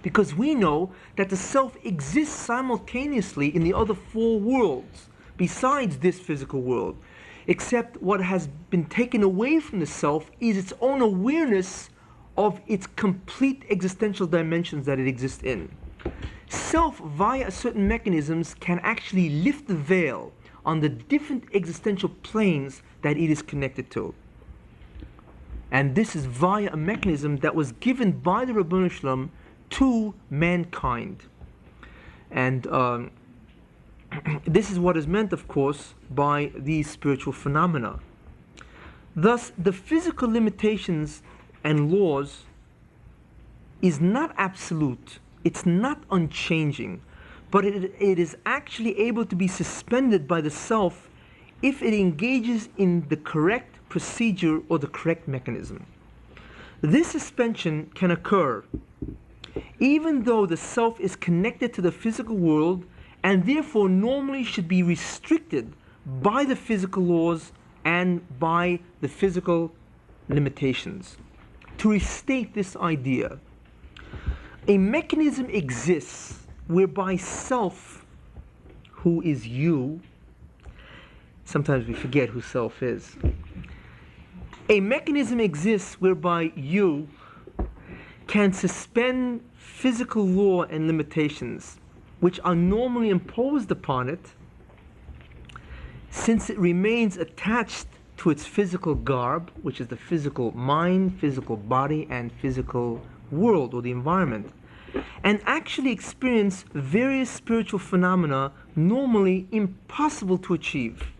Because we know that the self exists simultaneously in the other four worlds besides this physical world, except what has been taken away from the self is its own awareness of its complete existential dimensions that it exists in. Self, via certain mechanisms, can actually lift the veil on the different existential planes that it is connected to. And this is via a mechanism that was given by the Ribbono Shel Olam to mankind. And this is what is meant, of course, by these spiritual phenomena. Thus, the physical limitations and laws is not absolute, it's not unchanging, but it is actually able to be suspended by the self if it engages in the correct procedure or the correct mechanism. This suspension can occur even though the self is connected to the physical world and therefore normally should be restricted by the physical laws and by the physical limitations. To restate this idea, a mechanism exists whereby self, who is you, sometimes we forget who self is. A mechanism exists whereby you can suspend physical law and limitations which are normally imposed upon it, since it remains attached to its physical garb, which is the physical mind, physical body, and physical world or the environment, and actually experience various spiritual phenomena normally impossible to achieve.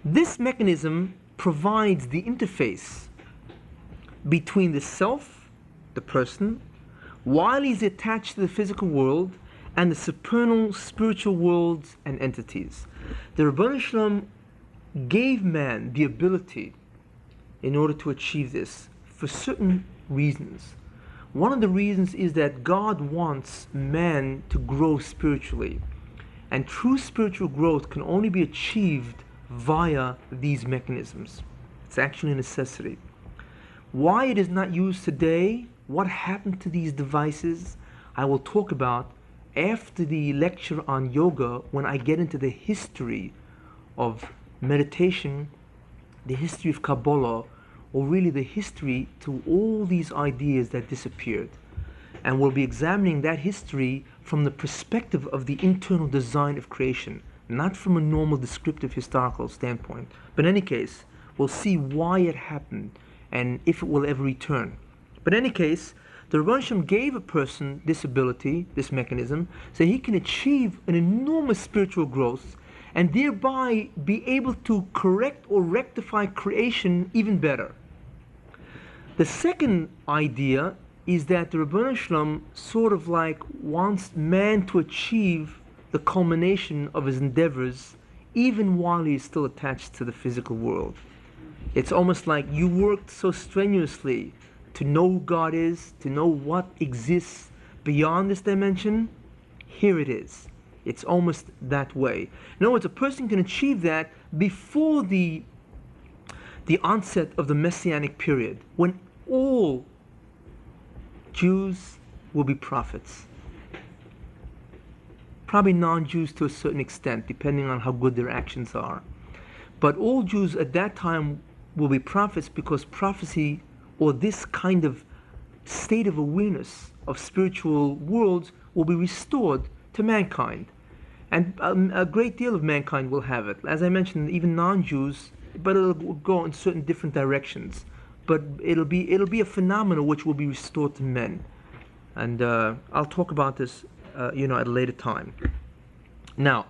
This mechanism provides the interface between the self, the person, while he's attached to the physical world, and the supernal spiritual worlds and entities. The Ribbono Shel Olam gave man the ability in order to achieve this for certain reasons. One of the reasons is that God wants man to grow spiritually, and true spiritual growth can only be achieved via these mechanisms. It's actually a necessity. Why it is not used today, what happened to these devices, I will talk about after the lecture on yoga, when I get into the history of meditation, the history of Kabbalah, or really the history to all these ideas that disappeared. And we'll be examining that history from the perspective of the internal design of creation, not from a normal descriptive historical standpoint. But in any case, we'll see why it happened and if it will ever return. But in any case, the Ribbono Shel Olam gave a person this ability, this mechanism, so he can achieve an enormous spiritual growth and thereby be able to correct or rectify creation even better. The second idea is that the Ribbono Shel Olam sort of like wants man to achieve the culmination of his endeavors even while he is still attached to the physical world. It's almost like you worked so strenuously to know who God is, to know what exists beyond this dimension. Here it is. It's almost that way. In other words, a person can achieve that before the onset of the Messianic period, when all Jews will be prophets. Probably non-Jews to a certain extent, depending on how good their actions are. But all Jews at that time will be prophets, because prophecy, or this kind of state of awareness of spiritual worlds, will be restored to mankind. And a great deal of mankind will have it. As I mentioned, even non-Jews, but it'll go in certain different directions. But it'll be a phenomenon which will be restored to men. And I'll talk about this at a later time. Now,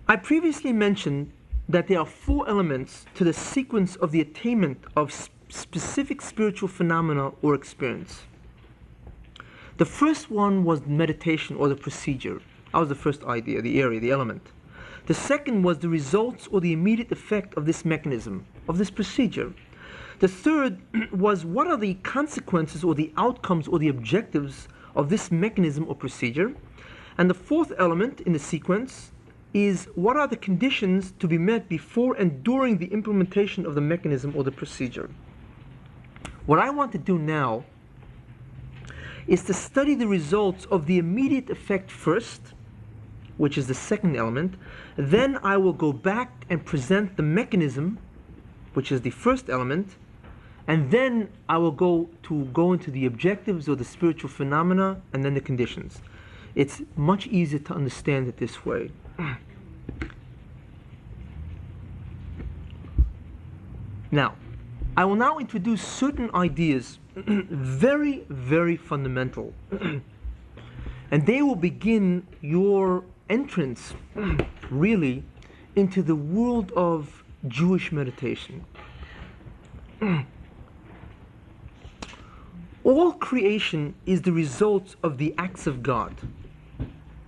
I previously mentioned that there are four elements to the sequence of the attainment of specific spiritual phenomena or experience. The first one was meditation, or the procedure. That was the first idea, the area, the element. The second was the results or the immediate effect of this mechanism, of this procedure. The third was what are the consequences or the outcomes or the objectives of this mechanism or procedure. And the fourth element in the sequence is what are the conditions to be met before and during the implementation of the mechanism or the procedure. What I want to do now is to study the results of the immediate effect first, which is the second element. Then I will go back and present the mechanism, which is the first element, and then I will go into the objectives or the spiritual phenomena and then the conditions. It's much easier to understand it this way. Now, I will now introduce certain ideas, very, very fundamental, and they will begin your entrance, really, into the world of Jewish meditation. All creation is the result of the acts of God.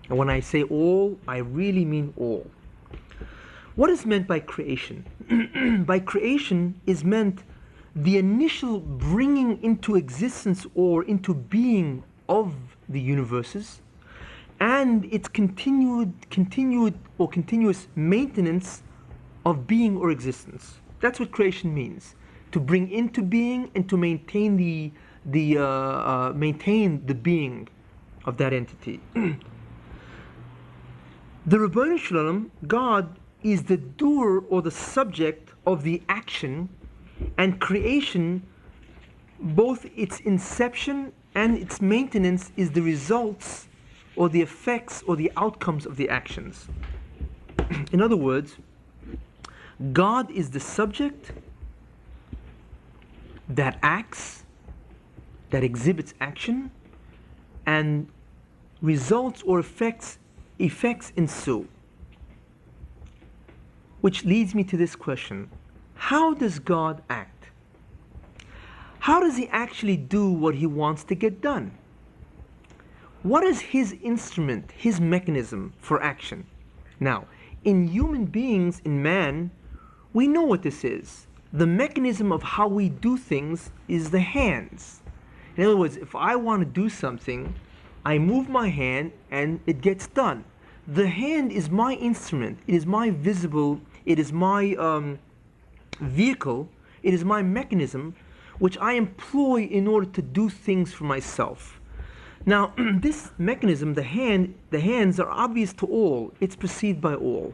And when I say all, I really mean all. What is meant by creation? By creation is meant the initial bringing into existence or into being of the universes, and its continuous maintenance of being or existence. That's what creation means: to bring into being and to maintain the being of that entity. The Ribono Shel Olam, God, is the doer or the subject of the action, and creation, both its inception and its maintenance, is the results or the effects or the outcomes of the actions. In other words, God is the subject that acts, that exhibits action, and results or effects ensue. Which leads me to this question: how does God act? How does he actually do what he wants to get done? What is his instrument, his mechanism for action? Now, in human beings, in man, we know what this is. The mechanism of how we do things is the hands. In other words, if I want to do something, I move my hand and it gets done. The hand is my instrument. It is my visible, it is my vehicle, it is my mechanism, which I employ in order to do things for myself. Now, this mechanism, the hands are obvious to all. It's perceived by all.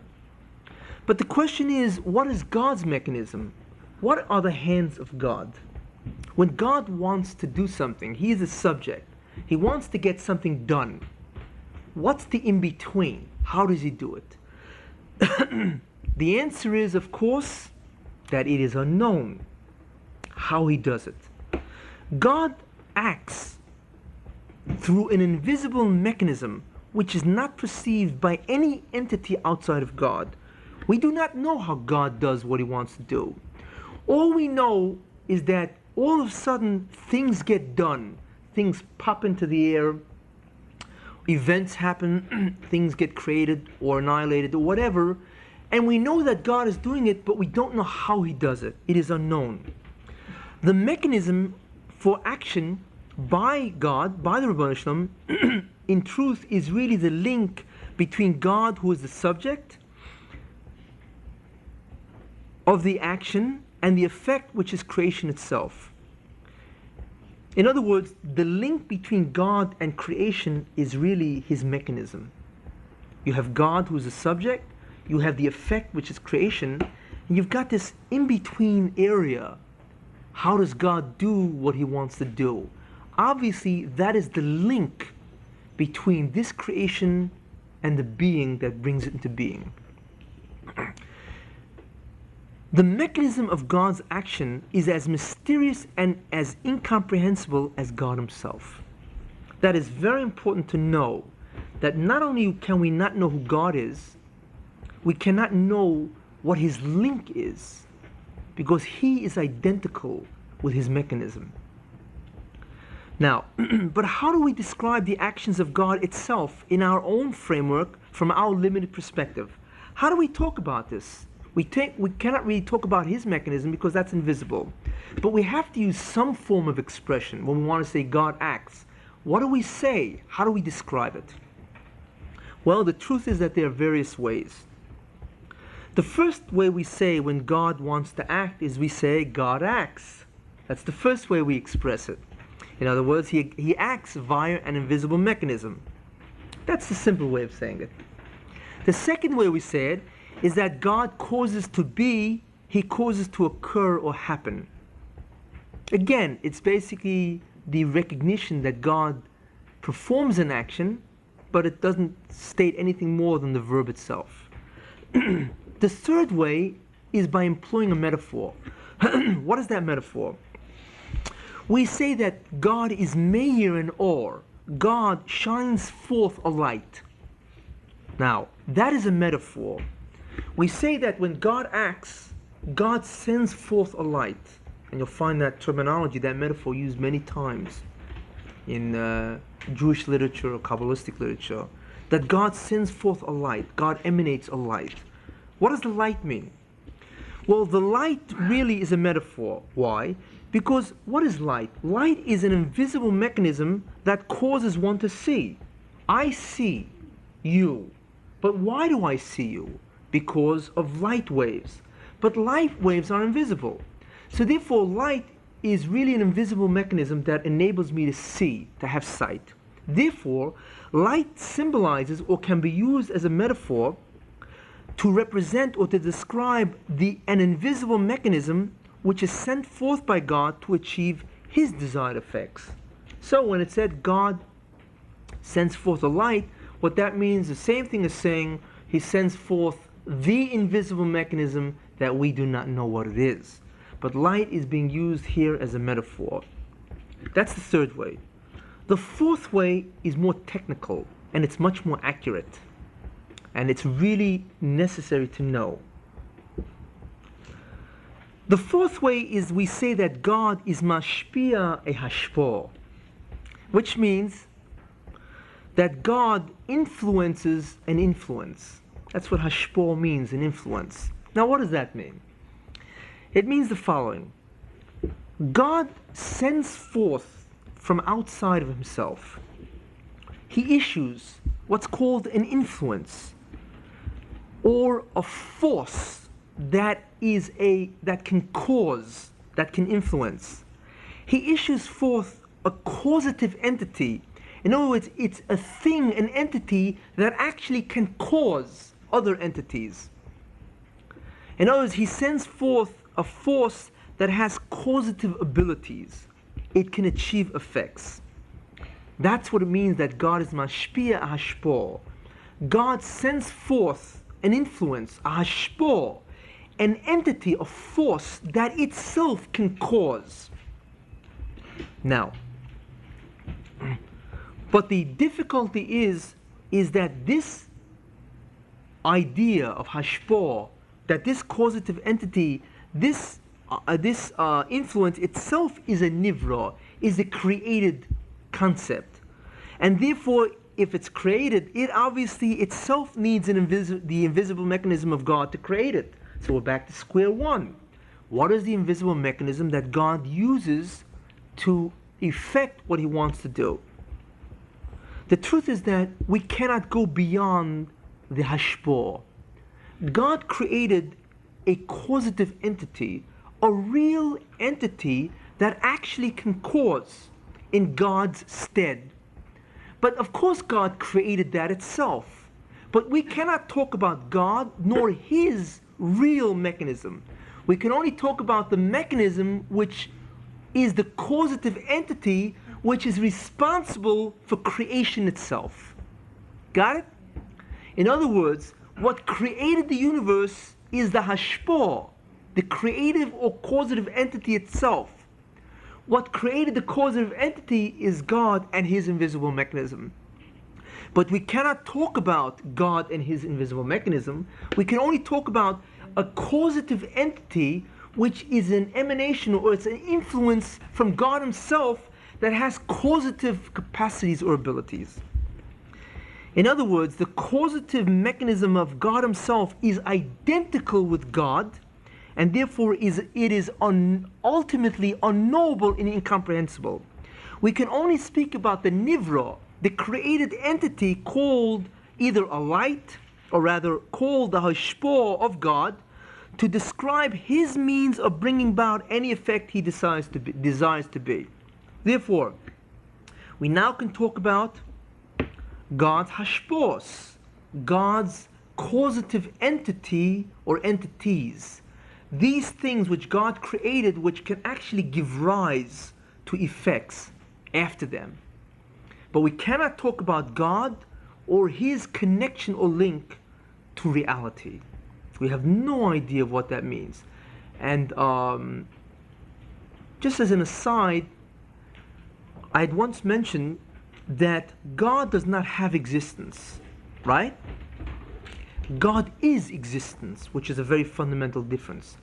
But the question is, what is God's mechanism? What are the hands of God? When God wants to do something, he is a subject. He wants to get something done. What's the in-between? How does he do it? The answer is, of course, that it is unknown how he does it. God acts through an invisible mechanism which is not perceived by any entity outside of God. We do not know how God does what he wants to do. All we know is that all of a sudden things get done. Things pop into the air, events happen, things get created or annihilated or whatever, and we know that God is doing it, but we don't know how he does it. It is unknown. The mechanism for action by God, by the Ribono Shel Olam, in truth is really the link between God, who is the subject of the action, and the effect, which is creation itself. In other words, the link between God and creation is really his mechanism. You have God, who is the subject, you have the effect, which is creation, and you've got this in-between area. How does God do what he wants to do? Obviously, that is the link between this creation and the being that brings it into being. The mechanism of God's action is as mysterious and as incomprehensible as God himself. That is very important to know, that not only can we not know who God is, we cannot know what his link is, because he is identical with his mechanism. Now, but how do we describe the actions of God itself in our own framework from our limited perspective? How do we talk about this? We cannot really talk about his mechanism because that's invisible. But we have to use some form of expression when we want to say God acts. What do we say? How do we describe it? Well, the truth is that there are various ways. The first way we say when God wants to act is we say God acts. That's the first way we express it. In other words, he acts via an invisible mechanism. That's the simple way of saying it. The second way we say it is that God causes to be, he causes to occur or happen. Again, it's basically the recognition that God performs an action, but it doesn't state anything more than the verb itself. The third way is by employing a metaphor. What is that metaphor? We say that God is Meir and Or. God shines forth a light. Now, that is a metaphor. We say that when God acts, God sends forth a light. And you'll find that terminology, that metaphor used many times in Jewish literature or Kabbalistic literature. That God sends forth a light. God emanates a light. What does the light mean? Well, the light really is a metaphor. Why? Because what is light? Light is an invisible mechanism that causes one to see. I see you. But why do I see you? Because of light waves. But light waves are invisible. So therefore, light is really an invisible mechanism that enables me to see, to have sight. Therefore, light symbolizes or can be used as a metaphor to represent or to describe an invisible mechanism which is sent forth by God to achieve his desired effects. So when it said God sends forth a light, what that means is the same thing as saying he sends forth the invisible mechanism that we do not know what it is. But light is being used here as a metaphor. That's the third way. The fourth way is more technical and it's much more accurate. And it's really necessary to know. The fourth way is we say that God is mashpia e hashpo, which means that God influences an influence. That's what hashpo means, an influence. Now what does that mean? It means the following. God sends forth from outside of himself. He issues what's called an influence, or a force that can cause, that can influence. He issues forth a causative entity. In other words, it's a thing, an entity that actually can cause other entities. In other words, he sends forth a force that has causative abilities. It can achieve effects. That's what it means that God is mashpia hashpo. God sends forth an influence, a hashpo, an entity, a force that itself can cause. Now, but the difficulty is that this idea of hashpo, that this causative entity, this influence itself is a nivra, is a created concept. And therefore, if it's created, it obviously itself needs the invisible mechanism of God to create it. So we're back to square one. What is the invisible mechanism that God uses to effect what he wants to do? The truth is that we cannot go beyond the hashpo. God created a causative entity, a real entity that actually can cause in God's stead. But of course God created that itself. But we cannot talk about God nor his real mechanism. We can only talk about the mechanism which is the causative entity which is responsible for creation itself. Got it? In other words, what created the universe is the hashpo, the creative or causative entity itself. What created the causative entity is God and his invisible mechanism. But we cannot talk about God and his invisible mechanism. We can only talk about a causative entity which is an emanation or it's an influence from God himself that has causative capacities or abilities. In other words, the causative mechanism of God himself is identical with God, and therefore it is ultimately unknowable and incomprehensible. We can only speak about the nivra, the created entity called either a light, or rather called the hashpah of God, to describe his means of bringing about any effect he desires to be. Therefore, we now can talk about God's hashpos, God's causative entity or entities. These things which God created, which can actually give rise to effects after them. But we cannot talk about God or his connection or link to reality. We have no idea of what that means. And just as an aside, I had once mentioned that God does not have existence, right? God is existence, which is a very fundamental difference.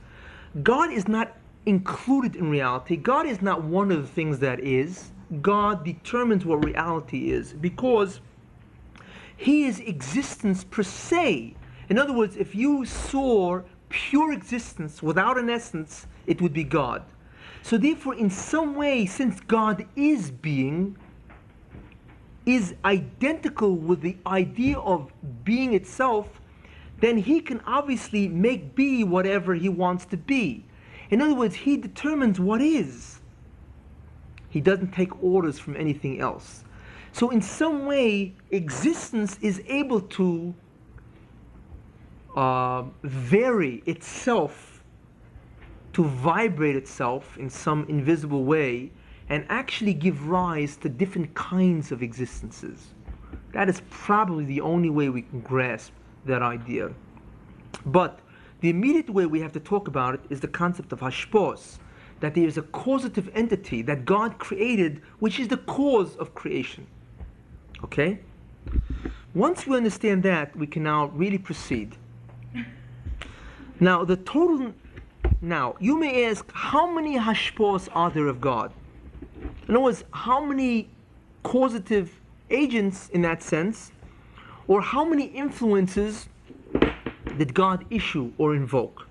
God is not included in reality. God is not one of the things that is. God determines what reality is because he is existence per se. In other words, if you saw pure existence without an essence, it would be God. So therefore, in some way, since God is being, is identical with the idea of being itself, then he can obviously make be whatever he wants to be. In other words, he determines what is. He doesn't take orders from anything else. So in some way, existence is able to vary itself, to vibrate itself in some invisible way, and actually give rise to different kinds of existences. That is probably the only way we can grasp that idea. But the immediate way we have to talk about it is the concept of hashpos, that there is a causative entity that God created, which is the cause of creation. Okay? Once we understand that, we can now really proceed. Now, you may ask, how many hashpos are there of God? In other words, how many causative agents in that sense, or how many influences did God issue or invoke?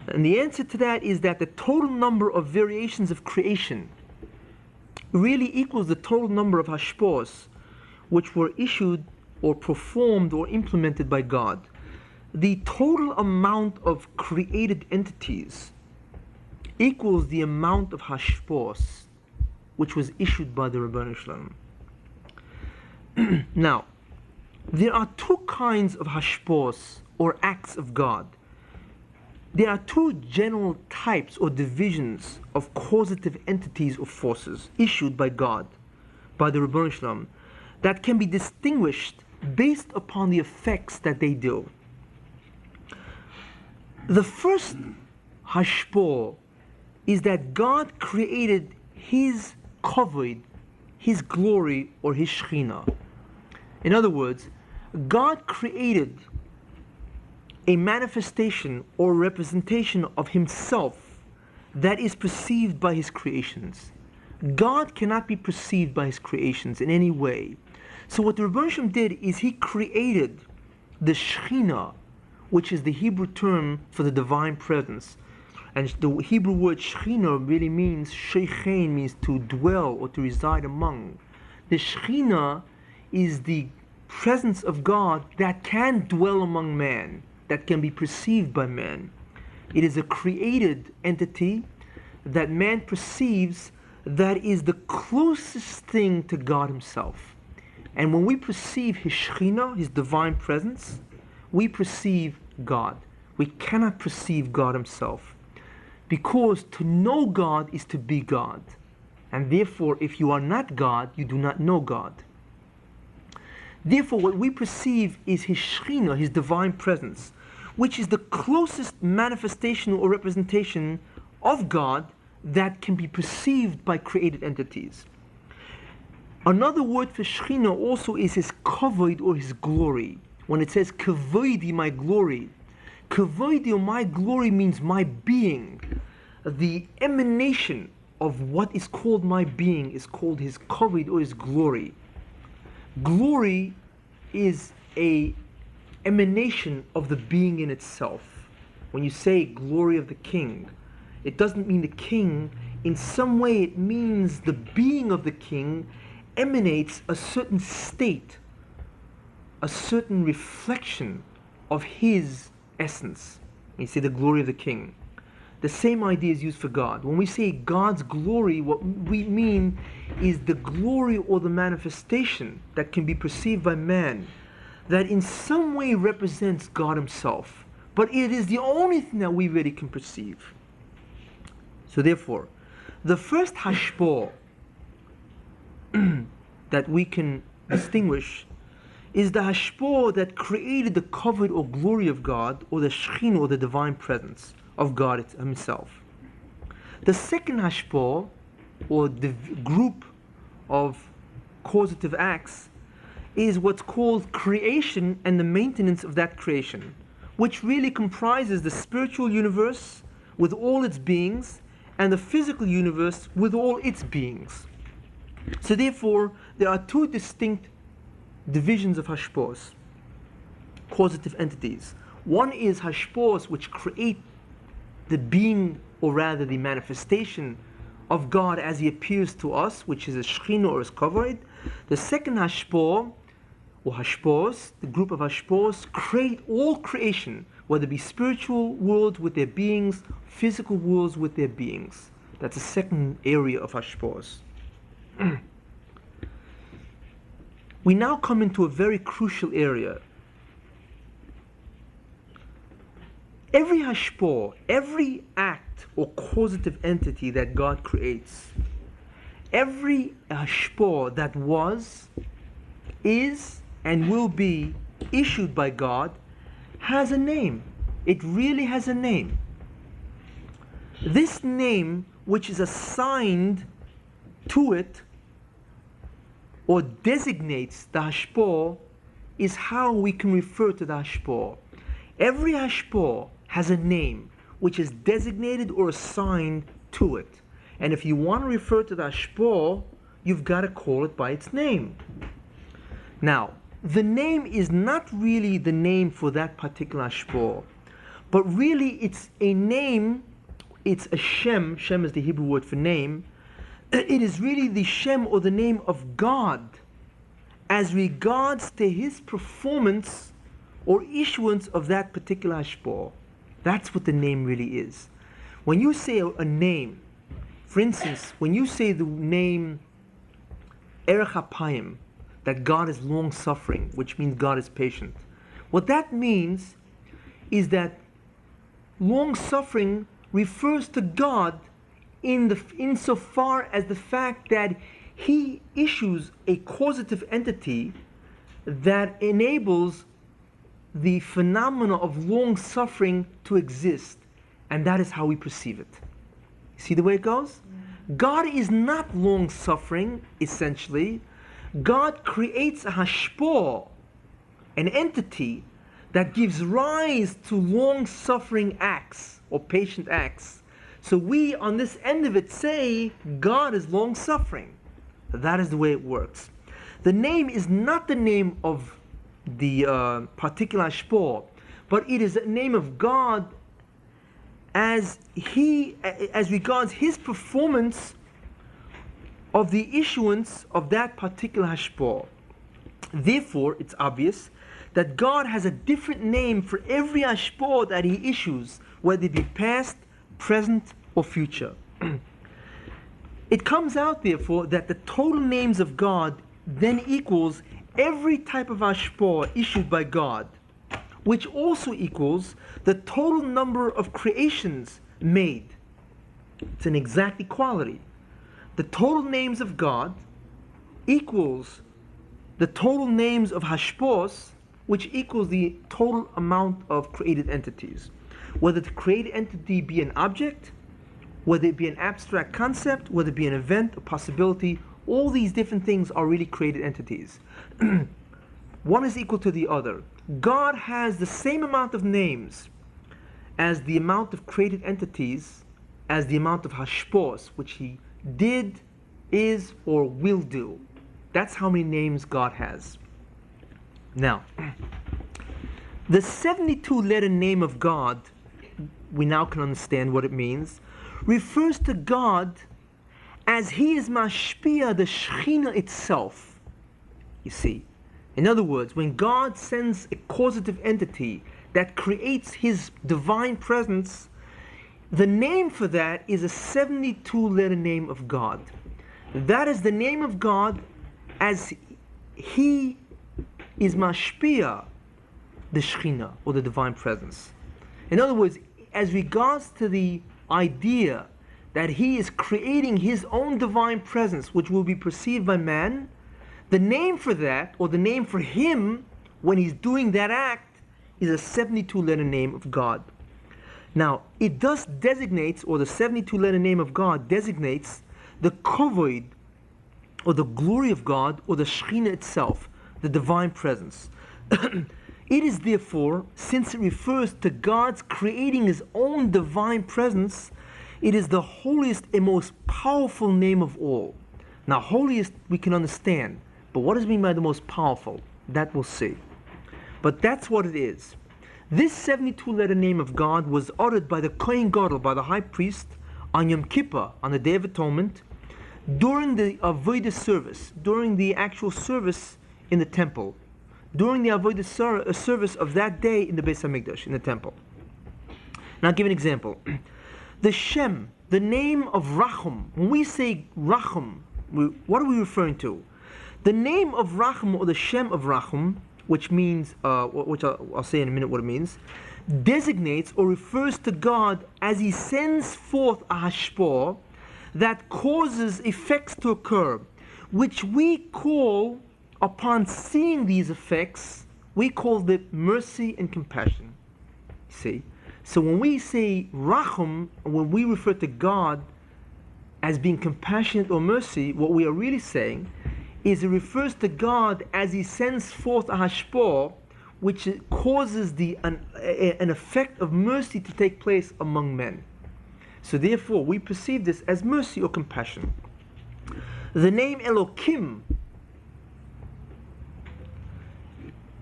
And the answer to that is that the total number of variations of creation really equals the total number of hashpos which were issued or performed or implemented by God. The total amount of created entities equals the amount of hashpos which was issued by the Ribono Shel Olam. Now, there are two kinds of hashpos or acts of God. There are two general types or divisions of causative entities or forces issued by God, by the Ribono Shel Olam, that can be distinguished based upon the effects that they do. The first hashpah is that God created his kavod, his glory, or his shechina. In other words, God created a manifestation or representation of himself that is perceived by his creations. God cannot be perceived by his creations in any way. So what the Ribono Shel Olam did is he created the shechina, which is the Hebrew term for the divine presence. And the Hebrew word shechina really means, shechein means to dwell or to reside among. The shechina is the presence of God that can dwell among man, that can be perceived by man. It is a created entity that man perceives that is the closest thing to God himself. And when we perceive his shechina, his divine presence, we perceive God. We cannot perceive God himself, because to know God is to be God. And therefore, if you are not God, you do not know God. Therefore, what we perceive is his shechina, his divine presence, which is the closest manifestation or representation of God that can be perceived by created entities. Another word for shechina also is his kavod or his glory. When it says kavodi, my glory, kavodi or my glory means my being. The emanation of what is called my being is called his kavod or his glory. Glory is a emanation of the being in itself. When you say glory of the king, it doesn't mean the king. In some way it means the being of the king emanates a certain state a certain reflection of his essence. You see the glory of the king. The same idea is used for God. When we say God's glory, what we mean is the glory or the manifestation that can be perceived by man that in some way represents God himself. But it is the only thing that we really can perceive. So therefore, the first hashpah that we can distinguish is the hashpah that created the covet or glory of God, or the Shekhinah, or the divine presence of God himself. The second hashpah, or the group of causative acts, is what's called creation and the maintenance of that creation, which really comprises the spiritual universe with all its beings and the physical universe with all its beings. So therefore, there are two distinct divisions of hashpahs, causative entities. One is hashpahs which create the being, or rather the manifestation of God as he appears to us, which is a Shekhinah or is covered. The second hashpah, or hashpahs, the group of hashpahs, create all creation, whether it be spiritual worlds with their beings, physical worlds with their beings. That's the second area of hashpahs. We now come into a very crucial area. Every hashpah, every act or causative entity that God creates, every hashpah that was, is, and will be issued by God has a name. It really has a name. This name, which is assigned to it or designates the hashpah, is how we can refer to the hashpah. Every hashpah has a name which is designated or assigned to it. And if you want to refer to the hashpah, you've got to call it by its name. Now, the name is not really the name for that particular hashpah, but really it's a name, it's a Shem. Shem is the Hebrew word for name. It is really the Shem, or the name of God, as regards to his performance or issuance of that particular hashpah. That's what the name really is. When you say a name, for instance, when you say the name Erech HaPayim, that God is long-suffering, which means God is patient, what that means is that long-suffering refers to God insofar as the fact that he issues a causative entity that enables the phenomena of long-suffering to exist, and that is how we perceive it. You see the way it goes? God is not long-suffering, essentially. God creates a hashpah, an entity that gives rise to long-suffering acts or patient acts. So we, on this end of it, say God is long-suffering. That is the way it works. The name is not the name of the particular hashpah, but it is the name of God as regards his performance of the issuance of that particular hashpah. Therefore, it's obvious that God has a different name for every hashpah that he issues, whether it be past, present, or future. It comes out, therefore, that the total names of God then equals every type of hashpah issued by God, which also equals the total number of creations made. It's an exact equality. The total names of God equals the total names of hashpahs, which equals the total amount of created entities. Whether the created entity be an object, whether it be an abstract concept, whether it be an event, a possibility, all these different things are really created entities. One is equal to the other. God has the same amount of names as the amount of created entities, as the amount of hashpahs, which he did, is, or will do. That's how many names God has. Now, the 72-letter name of God, we now can understand what it means, refers to God as he is mashpia, the Shekhinah itself. You see, In other words, when God sends a causative entity that creates His divine presence, the name for that is a 72-letter name of God. That is the name of God as He is mashpia, the Shekhinah, or the divine presence. In other words, as regards to the idea that He is creating His own divine presence, which will be perceived by man, the name for that, or the name for Him when He's doing that act, is a 72-letter name of God. Now, it thus designates, or the 72-letter name of God designates the kavod, or the glory of God, or the Shekhinah itself, the divine presence. It is therefore, since it refers to God's creating His own divine presence, it is the holiest and most powerful name of all. Now, holiest we can understand, but what does it mean by the most powerful? That we'll see. But that's what it is. This 72-letter name of God was uttered by the Kohen Gadol, by the high priest, on Yom Kippur, on the Day of Atonement, during the Avodah service, during the actual service in the temple, during the Avodah service of that day in the Beis HaMikdash, in the temple. Now I'll give an example. The Shem, the name of Rachum, when we say Rachum, what are we referring to? The name of Rachum, or the Shem of Rachum, which means, which I'll say in a minute what it means, designates or refers to God as He sends forth a hashpah that causes effects to occur, which we call, upon seeing these effects, we call it mercy and compassion. See? So when we say Rachum, when we refer to God as being compassionate or mercy, what we are really saying is it refers to God as He sends forth a hashpah, which causes an effect of mercy to take place among men. So therefore, we perceive this as mercy or compassion. The name Elokim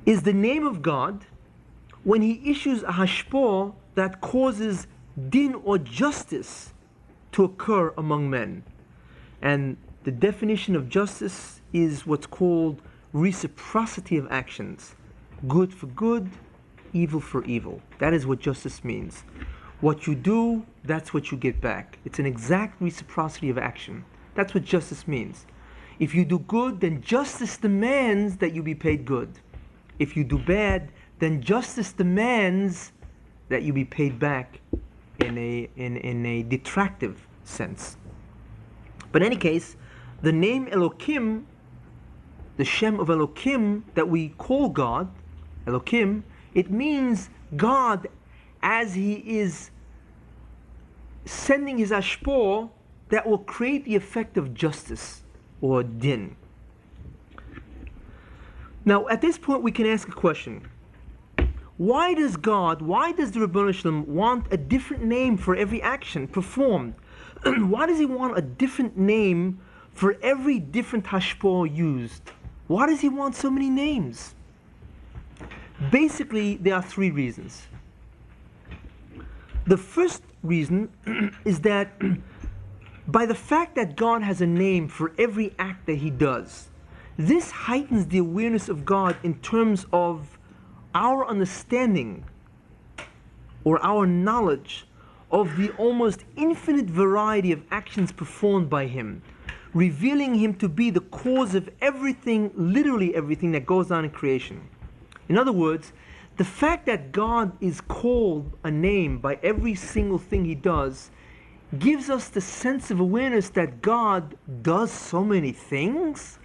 is the name of God when He issues a hashpah that causes din or justice to occur among men. And the definition of justice is what's called reciprocity of actions. Good for good, evil for evil. That is what justice means. What you do, that's what you get back. It's an exact reciprocity of action. That's what justice means. If you do good, then justice demands that you be paid good. If you do bad, then justice demands that you be paid back in a detractive sense. But in any case, the name Elokim, the Shem of Elokim that we call God, Elokim, it means God as He is sending His hashpah that will create the effect of justice or din. Now, at this point, we can ask a question. Why does the Rebbeinu Shalom want a different name for every action performed? Why does He want a different name for every different hashpah used? Why does He want so many names? Basically, there are three reasons. The first reason is that by the fact that God has a name for every act that He does, this heightens the awareness of God in terms of our understanding or our knowledge of the almost infinite variety of actions performed by Him, revealing Him to be the cause of everything, literally everything that goes on in creation. In other words, the fact that God is called a name by every single thing He does gives us the sense of awareness that God does so many things.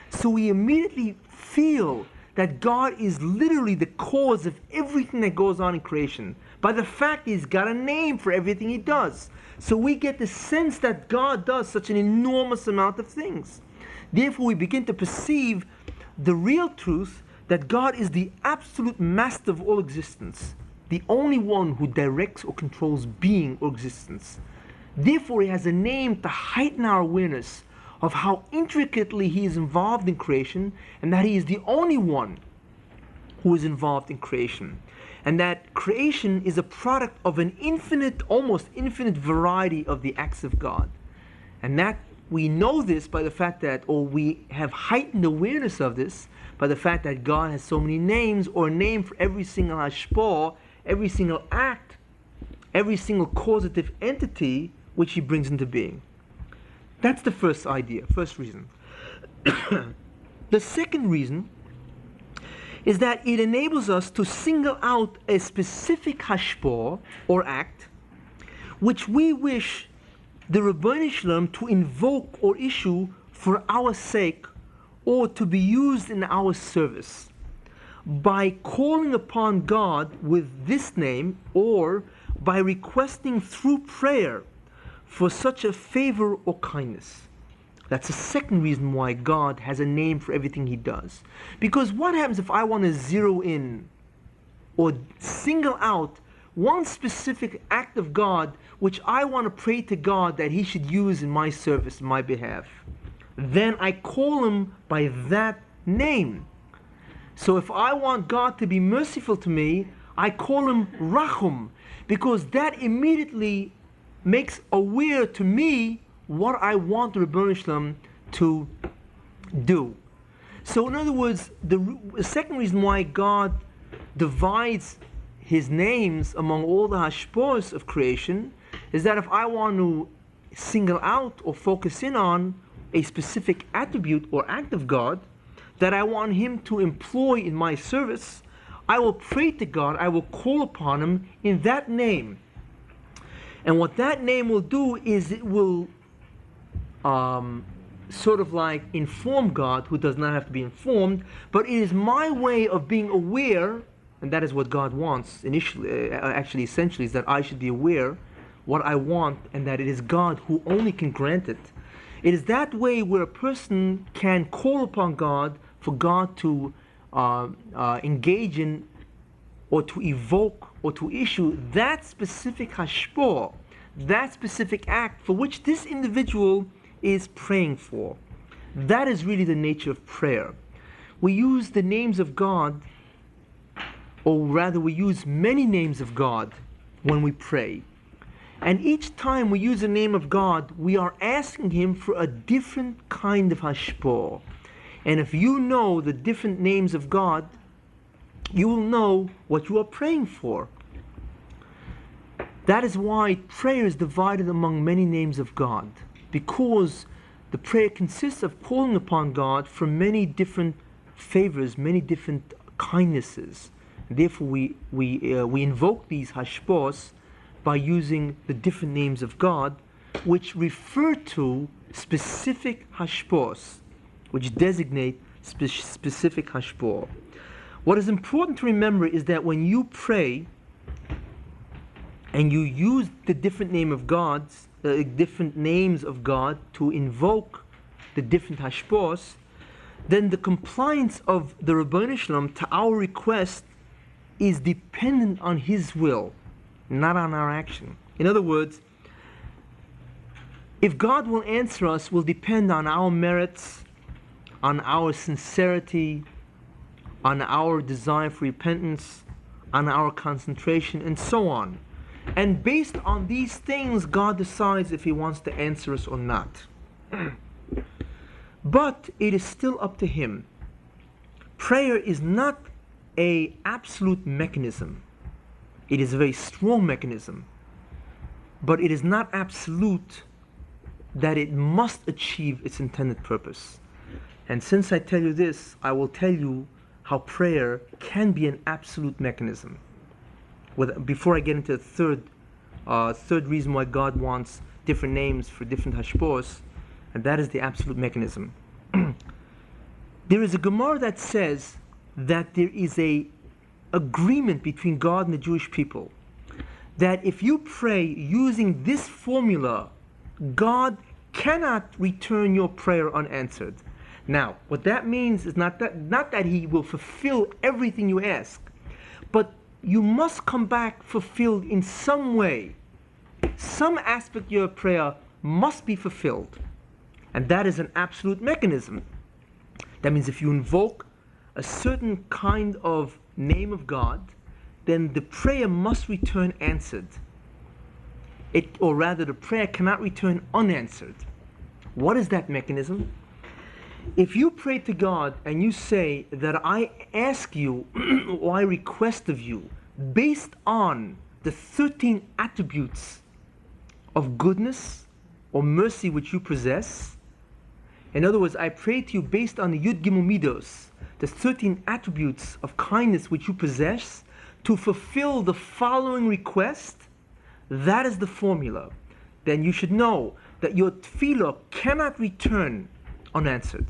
So we immediately feel that God is literally the cause of everything that goes on in creation by the fact He's got a name for everything He does. So we get the sense that God does such an enormous amount of things. Therefore, we begin to perceive the real truth that God is the absolute master of all existence, the only one who directs or controls being or existence. Therefore, He has a name to heighten our awareness of how intricately He is involved in creation, and that He is the only one who is involved in creation. And that creation is a product of an infinite, almost infinite variety of the acts of God. And that we know this by the fact that, or we have heightened awareness of this by the fact that God has so many names, or a name for every single hashpah, every single act, every single causative entity which he brings into being. That's the first idea, first reason. The second reason is that it enables us to single out a specific hashpah or act which we wish the Ribbono Shel Olam to invoke or issue for our sake, or to be used in our service. By calling upon God with this name, or by requesting through prayer for such a favor or kindness. That's the second reason why God has a name for everything he does. Because what happens if I want to zero in or single out one specific act of God which I want to pray to God that he should use in my service, in my behalf? Then I call him by that name. So if I want God to be merciful to me, I call him Rachum, because that immediately makes aware to me what I want the Ribbono Shel Olam to do. So in other words, the second reason why God divides his names among all the hashpahs of creation is that if I want to single out or focus in on a specific attribute or act of God that I want him to employ in my service, I will pray to God, I will call upon him in that name. And what that name will do is it will sort of like inform God, who does not have to be informed, but it is my way of being aware, and that is what God wants initially, actually essentially, is that I should be aware what I want, and that it is God who only can grant it. It is that way where a person can call upon God for God to engage in, or to evoke, or to issue that specific hashpah, that specific act for which this individual is praying for. That is really the nature of prayer. We use the names of God, or rather we use many names of God when we pray. And each time we use the name of God, we are asking him for a different kind of hashpah. And if you know the different names of God, you will know what you are praying for. That is why prayer is divided among many names of God, because the prayer consists of calling upon God for many different favors, many different kindnesses. And therefore, we invoke these hashpahs by using the different names of God, which refer to specific hashpahs, which designate specific hashpah. What is important to remember is that when you pray and you use the different name of God's, different names of God to invoke the different hashpahs, then the compliance of the Ribbono Shel Olam to our request is dependent on his will, not on our action. In other words, if God will answer us will depend on our merits, on our sincerity, on our desire for repentance, on our concentration, and so on. And based on these things, God decides if he wants to answer us or not. But it is still up to him. Prayer is not an absolute mechanism. It is a very strong mechanism. But it is not absolute that it must achieve its intended purpose. And since I tell you this, I will tell you how prayer can be an absolute mechanism. Before I get into the third reason why God wants different names for different hashpahs, and that is the absolute mechanism. There is a Gemara that says that there is a agreement between God and the Jewish people that if you pray using this formula, God cannot return your prayer unanswered. Now, what that means is not that he will fulfill everything you ask, but you must come back fulfilled in some way. Some aspect of your prayer must be fulfilled. And that is an absolute mechanism. That means if you invoke a certain kind of name of God, then the prayer must return answered. Or rather, the prayer cannot return unanswered. What is that mechanism? If you pray to God and you say that I ask you or I request of you based on the 13 attributes of goodness or mercy which you possess, in other words, I pray to you based on the Yud Gimel Midos, the 13 attributes of kindness which you possess, to fulfill the following request, that is the formula. Then you should know that your tefillah cannot return unanswered.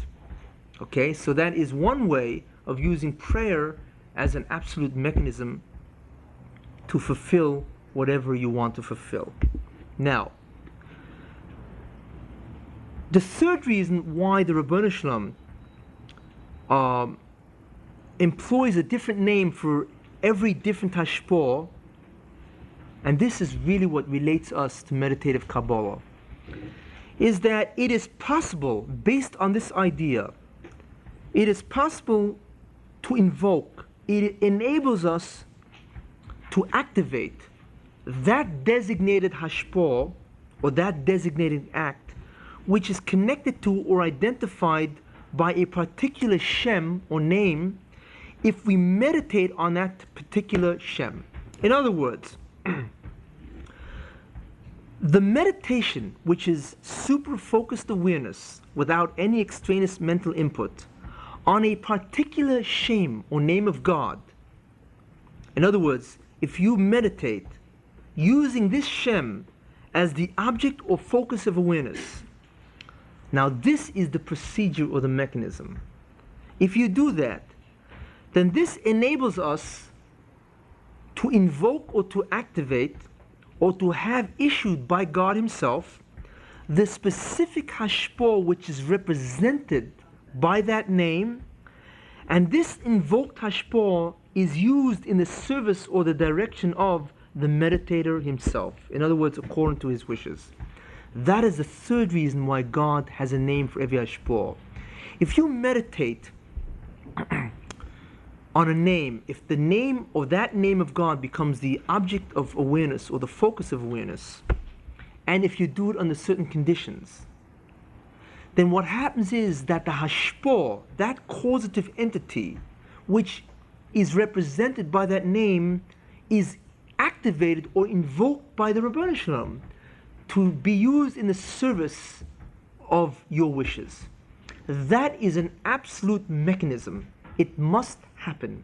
Okay, so that is one way of using prayer as an absolute mechanism to fulfill whatever you want to fulfill. Now, the third reason why the Ribbono Shel Olam employs a different name for every different hashpah, and this is really what relates us to meditative Kabbalah, is that it is possible, based on this idea, it is possible to invoke, it enables us to activate that designated hashpah or that designated act which is connected to or identified by a particular Shem or name if we meditate on that particular Shem. In other words, the meditation, which is super focused awareness without any extraneous mental input on a particular Shem or name of God. In other words, if you meditate using this Shem as the object or focus of awareness, now this is the procedure or the mechanism. If you do that, then this enables us to invoke or to activate or to have issued by God Himself the specific hashpah which is represented by that name, and this invoked hashpah is used in the service or the direction of the meditator himself. In other words, according to his wishes. That is the third reason why God has a name for every hashpah. If you meditate on a name, if the name or that name of God becomes the object of awareness or the focus of awareness, and if you do it under certain conditions, then what happens is that the hashpah, that causative entity, which is represented by that name, is activated or invoked by the Ribbono Shel Olam to be used in the service of your wishes. That is an absolute mechanism. It must happen.